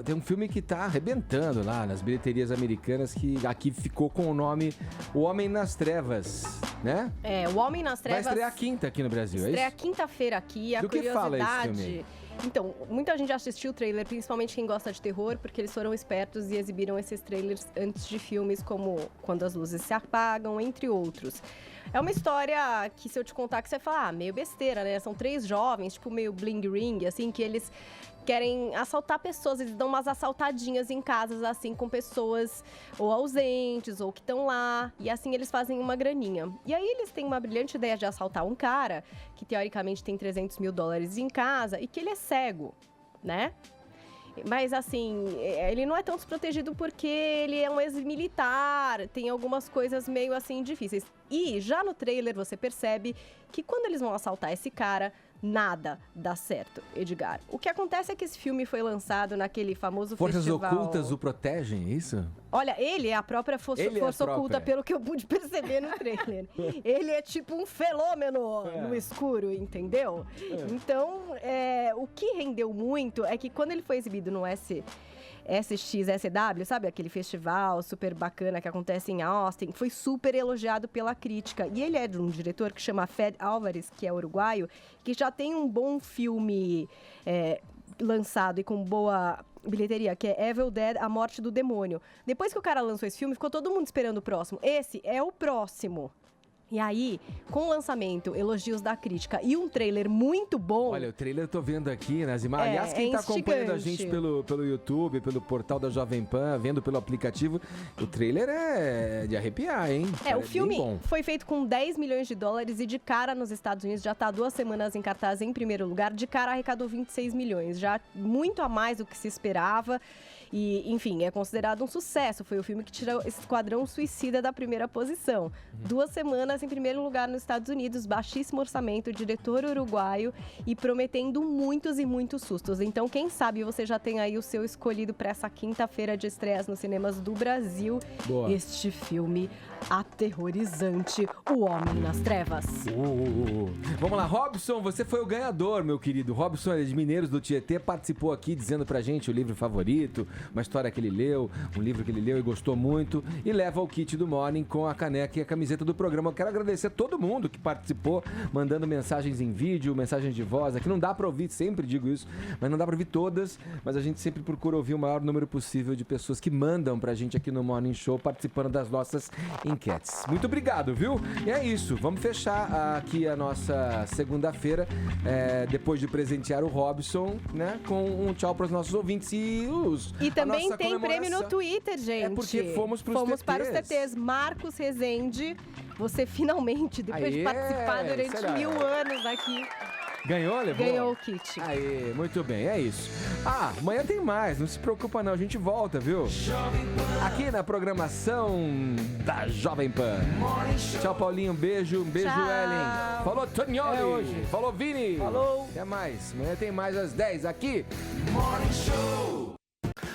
Tem um filme que tá arrebentando lá nas bilheterias americanas, que aqui ficou com o nome O Homem nas Trevas, né? O Homem nas Trevas... Vai estrear quinta aqui no Brasil, é isso? Estreia quinta-feira aqui. A Do que fala esse curiosidade... filme? Então, muita gente já assistiu o trailer, principalmente quem gosta de terror, porque eles foram espertos e exibiram esses trailers antes de filmes como Quando as Luzes se Apagam, entre outros. É uma história que, se eu te contar, que você vai falar, meio besteira, né? São 3 jovens, tipo meio bling ring, assim, que eles querem assaltar pessoas, eles dão umas assaltadinhas em casas, assim, com pessoas ou ausentes, ou que estão lá, e assim eles fazem uma graninha. E aí eles têm uma brilhante ideia de assaltar um cara, que teoricamente tem $300 mil em casa, e que ele é cego, né? Mas, assim, ele não é tão desprotegido porque ele é um ex-militar, tem algumas coisas meio, assim, difíceis. E já no trailer você percebe que quando eles vão assaltar esse cara, nada dá certo, Edgar. O que acontece é que esse filme foi lançado naquele famoso Forças festival... ocultas o protegem, é isso? Olha, ele é a própria força oculta, pelo que eu pude perceber no trailer. Ele é tipo um fenômeno no escuro, entendeu? Então, o que rendeu muito é que quando ele foi exibido no SXSW, sabe? Aquele festival super bacana que acontece em Austin, foi super elogiado pela crítica. E ele é de um diretor que chama Fede Álvares, que é uruguaio, que já tem um bom filme lançado e com boa bilheteria, que é Evil Dead, A Morte do Demônio. Depois que o cara lançou esse filme, ficou todo mundo esperando o próximo. Esse é o próximo. E aí, com o lançamento, elogios da crítica e um trailer muito bom... Olha, o trailer eu tô vendo aqui nas imagens. Aliás, quem tá acompanhando a gente pelo YouTube, pelo portal da Jovem Pan, vendo pelo aplicativo, o trailer é de arrepiar, hein? O filme foi feito com $10 milhões e de cara nos Estados Unidos, já tá há 2 semanas em cartaz em primeiro lugar, de cara arrecadou 26 milhões, já muito a mais do que se esperava. E, enfim, é considerado um sucesso. Foi o filme que tirou Esquadrão Suicida da primeira posição. 2 semanas em primeiro lugar nos Estados Unidos, baixíssimo orçamento, diretor uruguaio e prometendo muitos e muitos sustos. Então, quem sabe você já tem aí o seu escolhido para essa quinta-feira de estreias nos cinemas do Brasil. Boa. Este filme aterrorizante, O Homem nas Trevas. Vamos lá, Robson, você foi o ganhador, meu querido. Robson é de Mineiros do Tietê, participou aqui dizendo pra gente o livro favorito, uma história que ele leu, um livro que ele leu e gostou muito, e leva o kit do Morning com a caneca e a camiseta do programa. Eu quero agradecer a todo mundo que participou, mandando mensagens em vídeo, mensagens de voz. Aqui não dá pra ouvir, sempre digo isso, mas não dá pra ouvir todas, mas a gente sempre procura ouvir o maior número possível de pessoas que mandam pra gente aqui no Morning Show, participando das nossas enquetes. Muito obrigado, viu? E é isso, vamos fechar aqui a nossa segunda-feira, depois de presentear o Robson, né, com um tchau para os nossos ouvintes e também tem prêmio no Twitter, gente. É porque fomos para os TTs. Marcos Rezende, você finalmente, depois de participar durante 1000 anos aqui, Ganhou, levou? Ganhou o kit. Aí, muito bem, é isso. Amanhã tem mais, não se preocupa não, a gente volta, viu? Aqui na programação da Jovem Pan. Tchau, Paulinho, beijo, Tchau. Ellen. Falou, Tonioli. hoje. Falou, Vini. Falou. Até mais, amanhã tem mais às 10 aqui. Morning Show.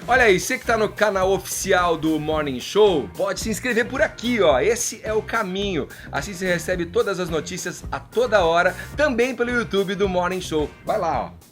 Olha aí, você que tá no canal oficial do Morning Show, pode se inscrever por aqui, ó. Esse é o caminho. Assim você recebe todas as notícias a toda hora, também pelo YouTube do Morning Show. Vai lá, ó.